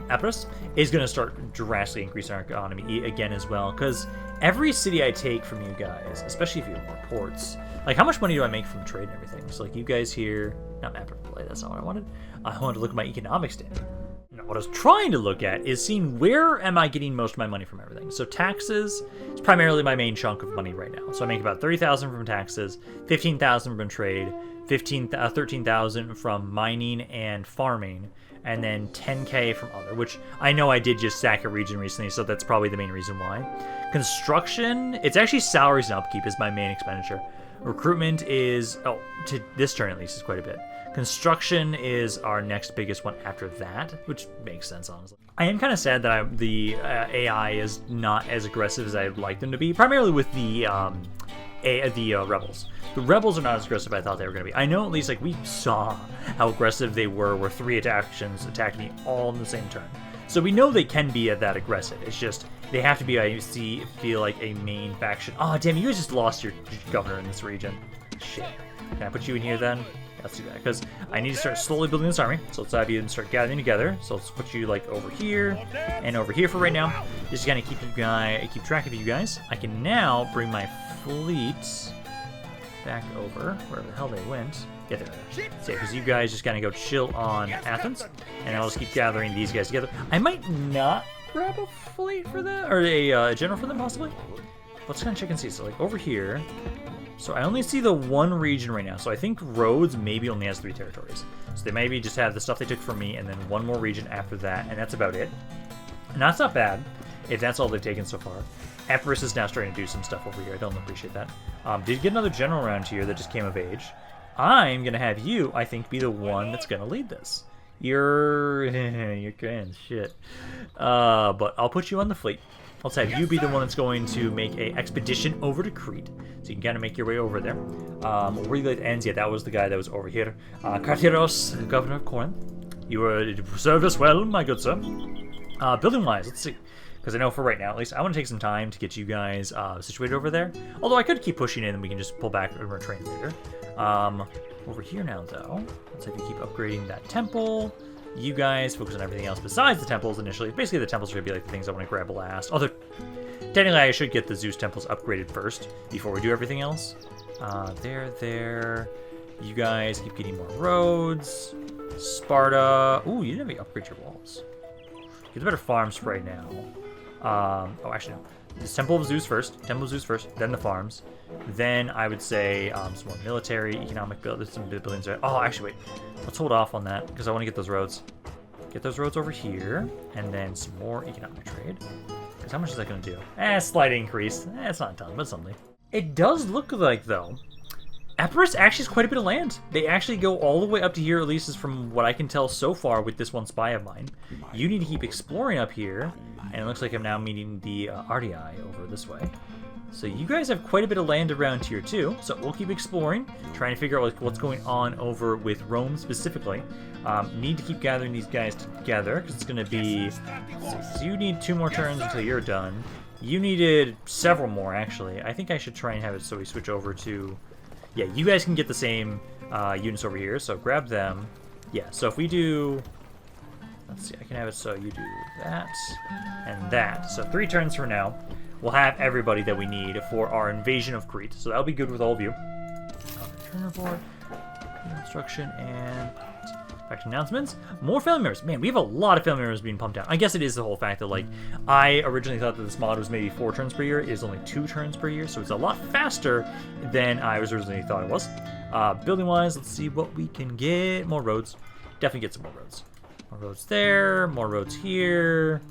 Epirus is going to start drastically increasing our economy again as well. Because every city I take from you guys, especially if you have more ports, like how much money do I make from trade and everything? So like you guys here, not map play, that's not what I wanted. I wanted to look at my economic standing. Now, what I was trying to look at is seeing where am I getting most of my money from everything. So taxes is primarily my main chunk of money right now. So I make about 30,000 from taxes, 15,000 from trade, 13,000 from mining and farming, and then 10k from other, which I know I did just sack a region recently, so that's probably the main reason why. Construction, it's actually salaries and upkeep is my main expenditure. Recruitment is, oh, to this turn at least, is quite a bit. Construction is our next biggest one after that, which makes sense, honestly. I am kind of sad that the AI is not as aggressive as I'd like them to be, primarily with the rebels. The rebels are not as aggressive as I thought they were going to be. I know at least, like, we saw how aggressive they were 3 actions attacking me all in the same turn. So we know they can be that aggressive. It's just, they have to be, I feel like, a main faction. Oh, damn, you guys just lost your governor in this region. Shit. Can I put you in here then? let's do that, because I need to start slowly building this army. So let's have you start gathering together. So let's put you like over here and over here for right now. Just kind of keep track of you guys. I can now bring my fleet back over wherever the hell they went. Yeah, there they are. So yeah, because you guys just kind of go chill on Athens, and I'll just keep gathering these guys together. I might not grab a fleet for that, or a general for them possibly. Let's kind of check and see. So like over here. So I only see the one region right now. So I think Rhodes maybe only has 3 territories. So they maybe just have the stuff they took from me and then one more region after that, and that's about it. And that's not bad if that's all they've taken so far. Epirus is now starting to do some stuff over here. I don't appreciate that. Did get another general around here that just came of age. I'm going to have you, I think, be the one that's going to lead this. You're grand shit. But I'll put you on the fleet. Let's have you be the one that's going to make a expedition over to Crete. So you can kind of make your way over there. Where it ends, yeah, that was the guy that was over here. Carteros, governor of Corinth. You served us well, my good sir. Building-wise, let's see. Because I know for right now, at least, I want to take some time to get you guys situated over there. Although I could keep pushing in and we can just pull back and retrain later. Over here now, though, let's have you keep upgrading that temple. You guys focus on everything else besides the temples initially. Basically, the temples are going to be like the things I want to grab last. Although, technically, I should get the Zeus temples upgraded first before we do everything else. There. You guys keep getting more roads. Sparta. Ooh, you didn't even upgrade your walls. Get the better farms for right now. Oh, actually, no. This Temple of Zeus first. Temple of Zeus first, then the farms. Then I would say some more military, economic buildings, some buildings. Oh, actually, wait. Let's hold off on that because I want to get those roads. Get those roads over here, and then some more economic trade. Because how much is that going to do? Slight increase. It's not a ton, but something. It does look like, though, Epirus actually has quite a bit of land. They actually go all the way up to here, at least is from what I can tell so far with this one spy of mine. You need to keep exploring up here, and it looks like I'm now meeting the RTR over this way. So you guys have quite a bit of land around here too, so we'll keep exploring, trying to figure out what's going on over with Rome specifically. Need to keep gathering these guys together, because it's going to be... So you need 2 more turns until you're done. You needed several more, actually. I think I should try and have it so we switch over to... Yeah, you guys can get the same units over here, so grab them. Yeah, so if we do... Let's see, I can have it so you do that and that. So 3 turns from now, we'll have everybody that we need for our invasion of Crete. So that'll be good with all of you. Turn report, instruction, and faction announcements. More family members. Man, we have a lot of family members being pumped out. I guess it is the whole fact that, like, I originally thought that this mod was maybe 4 turns per year. It is only 2 turns per year, so it's a lot faster than I was originally thought it was. Building-wise, let's see what we can get. More roads. Definitely get some more roads. More roads there. More roads here.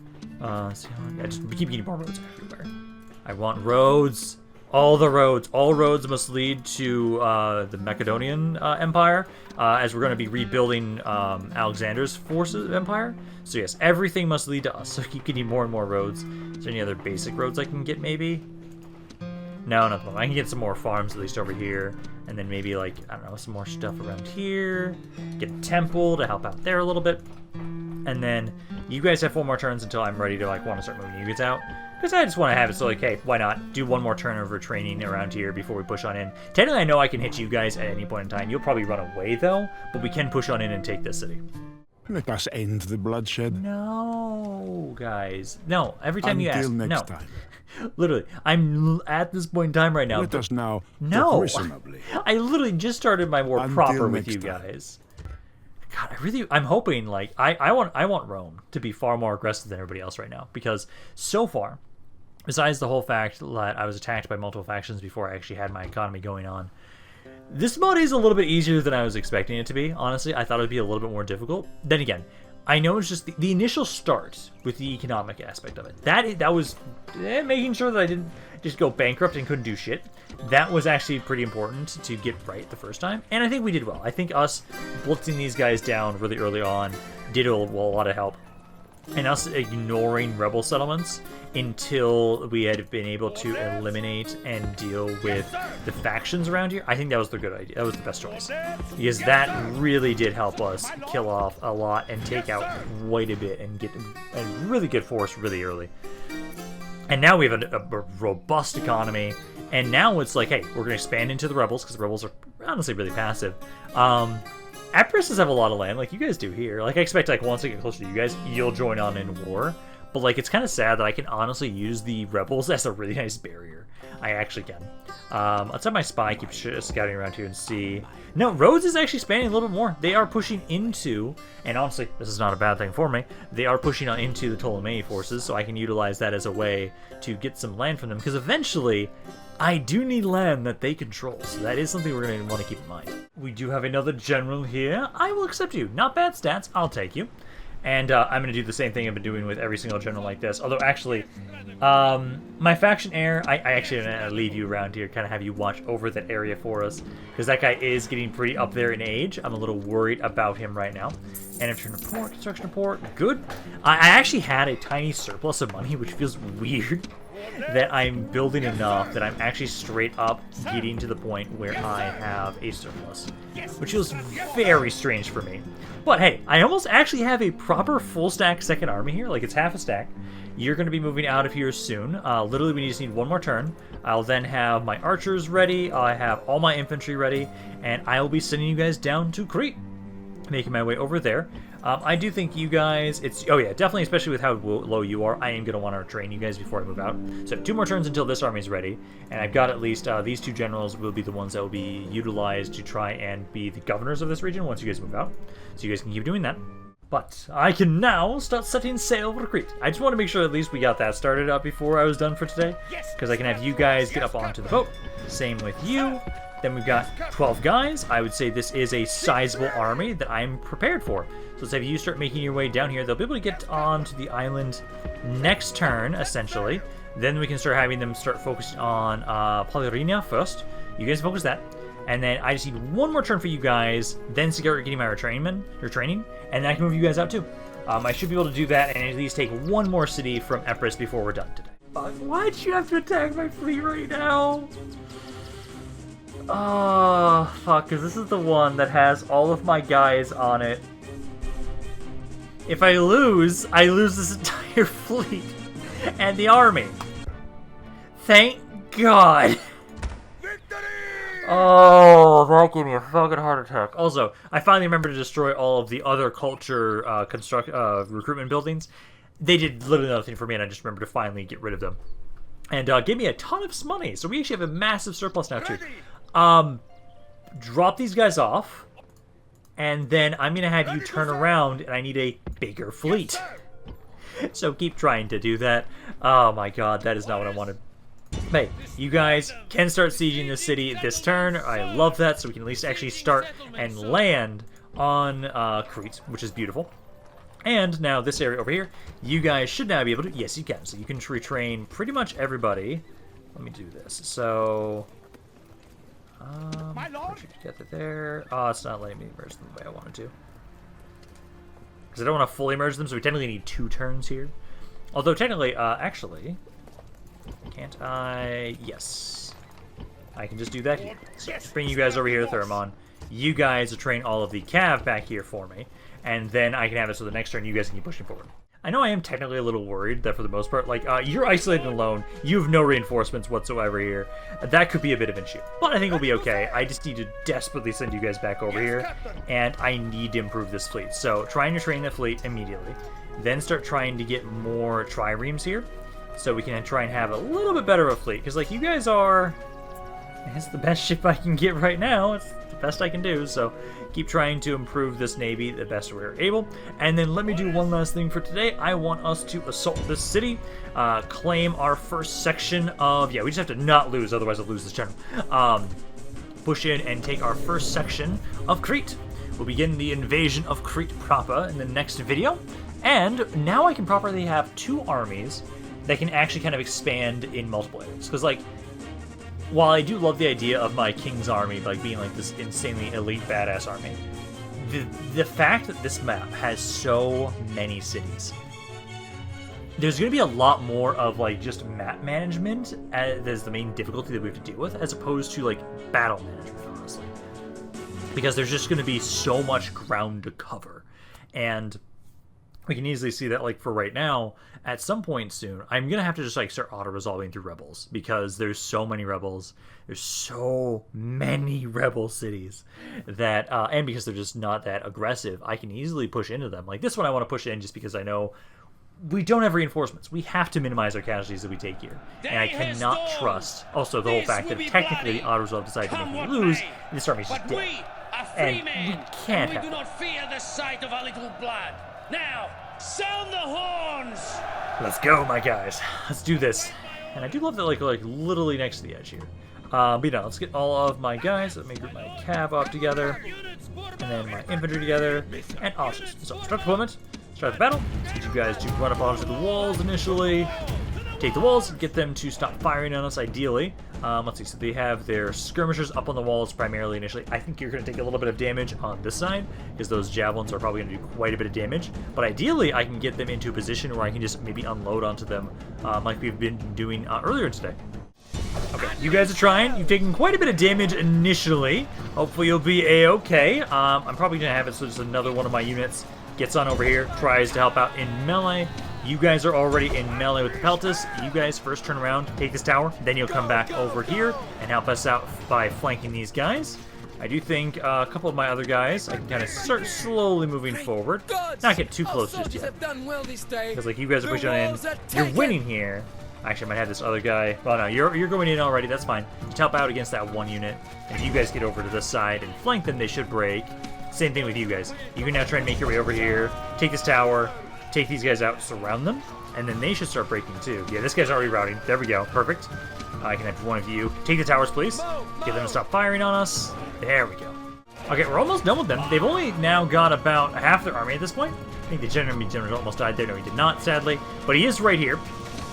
I just keep getting more roads everywhere. I want roads. All the roads. All roads must lead to the Macedonian Empire, as we're going to be rebuilding Alexander's forces empire. So yes, everything must lead to us. So keep getting more and more roads. Is there any other basic roads I can get, maybe? No, nothing. I can get some more farms, at least over here. And then maybe, like, I don't know, some more stuff around here. Get a temple to help out there a little bit. And then you guys have 4 more turns until I'm ready to, like, want to start moving you guys out. Because I just want to have it so, like, hey, why not do 1 more turn over training around here before we push on in. Technically, I know I can hit you guys at any point in time. You'll probably run away, though. But we can push on in and take this city. Let us end the bloodshed. No, guys. No, every time you ask. Until next no. time. Literally, I'm at this point in time right now. Let us now no, talk reasonably. I literally just started my war Until proper with next you time. guys. God, I'm hoping, like, I want Rome to be far more aggressive than everybody else right now, because so far, besides the whole fact that I was attacked by multiple factions before I actually had my economy going on, this mod is a little bit easier than I was expecting it to be. Honestly, I thought it would be a little bit more difficult. Then again, I know it's just the initial start with the economic aspect of it. That was making sure that I didn't just go bankrupt and couldn't do shit. That was actually pretty important to get right the first time, and I think we did well. I think us blitzing these guys down really early on did a lot of help, and us ignoring rebel settlements until we had been able to eliminate and deal with the factions around here. I think that was the good idea. That was the best choice, because that really did help us kill off a lot and take out quite a bit and get a really good force really early. And now we have a robust economy, And now it's like, hey, we're going to expand into the rebels, because the rebels are honestly really passive. Empresses have a lot of land, like you guys do here. Like, I expect, like, once I get closer to you guys, you'll join on in war. But, like, it's kind of sad that I can honestly use the rebels as a really nice barrier. I actually can. Let's have my spy keep scouting around here and see. No, Rhodes is actually expanding a little bit more. They are pushing into, and honestly, this is not a bad thing for me, they are pushing on into the Ptolemaic forces, so I can utilize that as a way to get some land from them, because eventually, I do need land that they control, so that is something we're going to want to keep in mind. We do have another general here. I will accept you. Not bad stats. I'll take you. And I'm going to do the same thing I've been doing with every single general like this. Although, actually, my faction heir, I actually going to leave you around here, kind of have you watch over that area for us. Because that guy is getting pretty up there in age. I'm a little worried about him right now. And return report, construction report, good. I actually had a tiny surplus of money, which feels weird. That I'm building enough that I'm actually straight up getting to the point where I have a surplus. Which feels very strange for me. But hey, I almost actually have a proper full stack second army here. Like, it's half a stack. You're going to be moving out of here soon. Literally, we just need one more turn. I'll then have my archers ready. I have all my infantry ready. And I will be sending you guys down to Crete. Making my way over there. I do think you guys, oh yeah, definitely, especially with how low you are, I am going to want to train you guys before I move out. So 2 more turns until this army's ready, and I've got at least, these 2 generals will be the ones that will be utilized to try and be the governors of this region once you guys move out. So you guys can keep doing that. But I can now start setting sail for Crete. I just want to make sure at least we got that started up before I was done for today, because I can have you guys get up onto the boat. Same with you. Then we've got 12 guys. I would say this is a sizable army that I'm prepared for. So let's have you start making your way down here. They'll be able to get onto the island next turn, essentially. Then we can start having them start focusing on Polyrrhenia first. You guys focus that. And then I just need one more turn for you guys, then start getting my training, and then I can move you guys out too. I should be able to do that and at least take one more city from Empress before we're done today. Why'd you have to attack my fleet right now? Oh, fuck, because this is the one that has all of my guys on it. If I lose this entire fleet and the army. Thank God. Oh, that gave me a fucking heart attack. Also, I finally remembered to destroy all of the other culture recruitment buildings. They did literally nothing for me, and I just remembered to finally get rid of them. And gave me a ton of money, so we actually have a massive surplus now, too. Drop these guys off, and then I'm going to have you turn around, and I need a bigger fleet. So keep trying to do that. Oh my god, that is not what I wanted. Hey, you guys can start sieging this city this turn. I love that, so we can at least actually start and land on Crete, which is beautiful. And now this area over here, you guys should now be able to... Yes, you can. So you can retrain pretty much everybody. Let me do this. So... My lord? Get it there. Oh, it's not letting me merge them the way I wanted to. Because I don't want to fully merge them, so we technically need 2 turns here. Although technically, actually... Can't I... Yes. I can just do that here. So bring you guys over here to Thermon. You guys will train all of the cav back here for me. And then I can have it so the next turn you guys can keep pushing forward. I know I am technically a little worried that for the most part, like, you're isolated and alone. You have no reinforcements whatsoever here. That could be a bit of an issue. But I think we'll be okay. I just need to desperately send you guys back over here. And I need to improve this fleet. So trying to train the fleet immediately. Then start trying to get more triremes here. So we can try and have a little bit better of a fleet. Because, like, you guys are... It's the best ship I can get right now. It's the best I can do. So keep trying to improve this navy the best we're able. And then let me do one last thing for today. I want us to assault this city. Claim our first section of... Yeah, we just have to not lose. Otherwise I'll lose this general. Push in and take our first section of Crete. We'll begin the invasion of Crete proper in the next video. And now I can properly have 2 armies that can actually kind of expand in multiple areas. Because, like, while I do love the idea of my king's army, like, being, like, this insanely elite badass army, the fact that this map has so many cities, there's going to be a lot more of, like, just map management as the main difficulty that we have to deal with, as opposed to, like, battle management, honestly. Because there's just going to be so much ground to cover. And we can easily see that, like, for right now, at some point soon, I'm gonna have to just, like, start auto-resolving through rebels, because there's so many rebels, there's so many rebel cities that, and because they're just not that aggressive, I can easily push into them. Like, this one I want to push in just because I know we don't have reinforcements. We have to minimize our casualties that we take here. And I cannot trust, also, the whole fact that technically auto-resolve decided to make me lose, and this army's just dead. And we can't have do not fear the sight of a little blood. Now, sound the horns! Let's go, my guys. Let's do this. And I do love that, like literally next to the edge here. But yeah, let's get all of my guys. Let me group my cav up together, and then my infantry together, and archers. So, start deployment, start the battle. Let's get you guys to run up onto the walls initially. Take the walls, get them to stop firing on us, ideally. Let's see, so they have their skirmishers up on the walls primarily initially. I think you're going to take a little bit of damage on this side, because those javelins are probably going to do quite a bit of damage. But ideally, I can get them into a position where I can just maybe unload onto them, like we've been doing earlier today. Okay, you guys are trying. You've taken quite a bit of damage initially. Hopefully you'll be a-okay. I'm probably going to have it so just another one of my units gets on over here, tries to help out in melee. You guys are already in melee with the Peltas. You guys first turn around, take this tower, then you'll come back over here and help us out by flanking these guys. I do think a couple of my other guys, I can kind of start slowly moving forward. Not get too close just yet. Because like you guys are pushing in, you're winning here. Actually, I might have this other guy. Well, no, you're going in already. That's fine. Just help out against that one unit. And if you guys get over to this side and flank them, they should break. Same thing with you guys. You can now try and make your way over here, take this tower, take these guys out, surround them, and then they should start breaking too. Yeah, this guy's already routing. There we go. Perfect. I can have one of you take the towers, please. Get them to stop firing on us. There we go. Okay, we're almost done with them. They've only now got about half their army at this point. I think the general almost died there. No, he did not, sadly. But he is right here.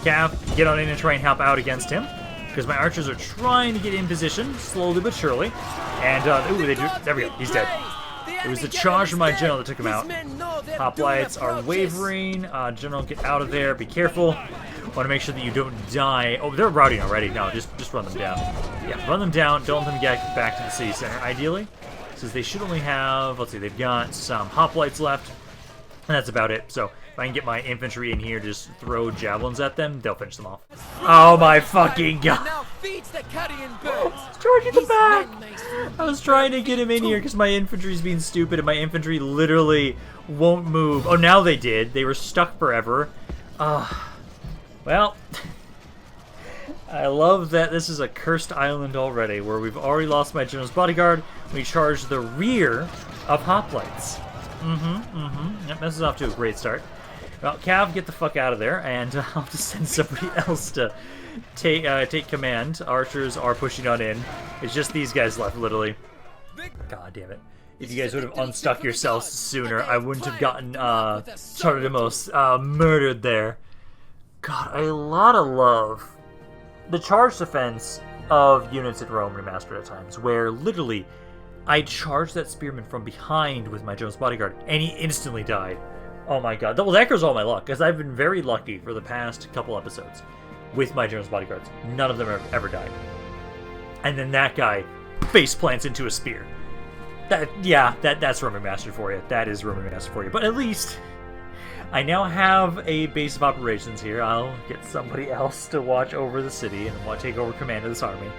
Cav, get on in and try and help out against him, because my archers are trying to get in position, slowly but surely. And, ooh, they do. There we go. He's dead. It was the charge from my general that took him out. Hoplites are wavering. General, get out of there. Be careful. Want to make sure that you don't die. Oh, they're routing already. No, just run them down. Yeah, run them down. Don't let them get back to the city center, ideally. Since they should only have, let's see, they've got some hoplites left. And that's about it. So if I can get my infantry in here to just throw javelins at them, they'll finish them off. Oh my fucking god. Charging the back! I was trying to get him in here because my infantry's being stupid and my infantry literally won't move. Oh, now they did. They were stuck forever. Well, I love that this is a cursed island already, where we've already lost my general's bodyguard. We charge the rear of hoplites. Yep, this is off to a great start. Well, Cav, get the fuck out of there, and I'll just send somebody else to take command. Archers are pushing on in. It's just these guys left, literally. God damn it. If you guys would have unstuck yourselves sooner, I wouldn't have gotten Charterdemos murdered there. God, a lot of love. The charge defense of units at Rome Remastered at times, where literally I charged that spearman from behind with my general's bodyguard, and he instantly died. Oh my god. Well, that goes all my luck, because I've been very lucky for the past couple episodes with my general's bodyguards. None of them have ever died. And then that guy face plants into a spear. That's Rome Remastered for you. That is Rome Remastered for you. But at least I now have a base of operations here. I'll get somebody else to watch over the city and take over command of this army.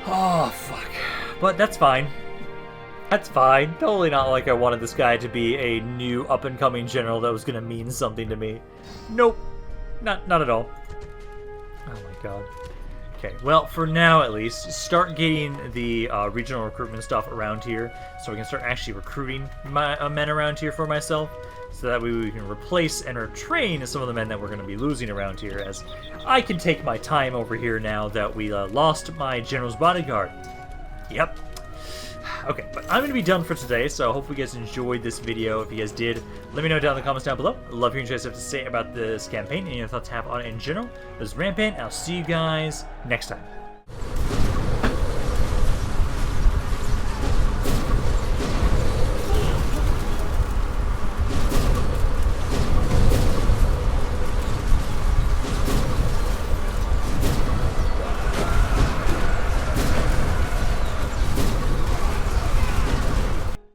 Oh, fuck. But that's fine. That's fine. Totally not like I wanted this guy to be a new up-and-coming general that was going to mean something to me. Nope. Not at all. Oh my god. Okay, well, for now at least, start getting the regional recruitment stuff around here so we can start actually recruiting men around here for myself, so that way we can replace and retrain some of the men that we're going to be losing around here, as I can take my time over here now that we lost my general's bodyguard. Yep. Okay, but I'm going to be done for today, so I hope you guys enjoyed this video. If you guys did, let me know down in the comments down below. I'd love hearing what you guys have to say about this campaign and your thoughts have on it in general. This is Rampaned, and I'll see you guys next time.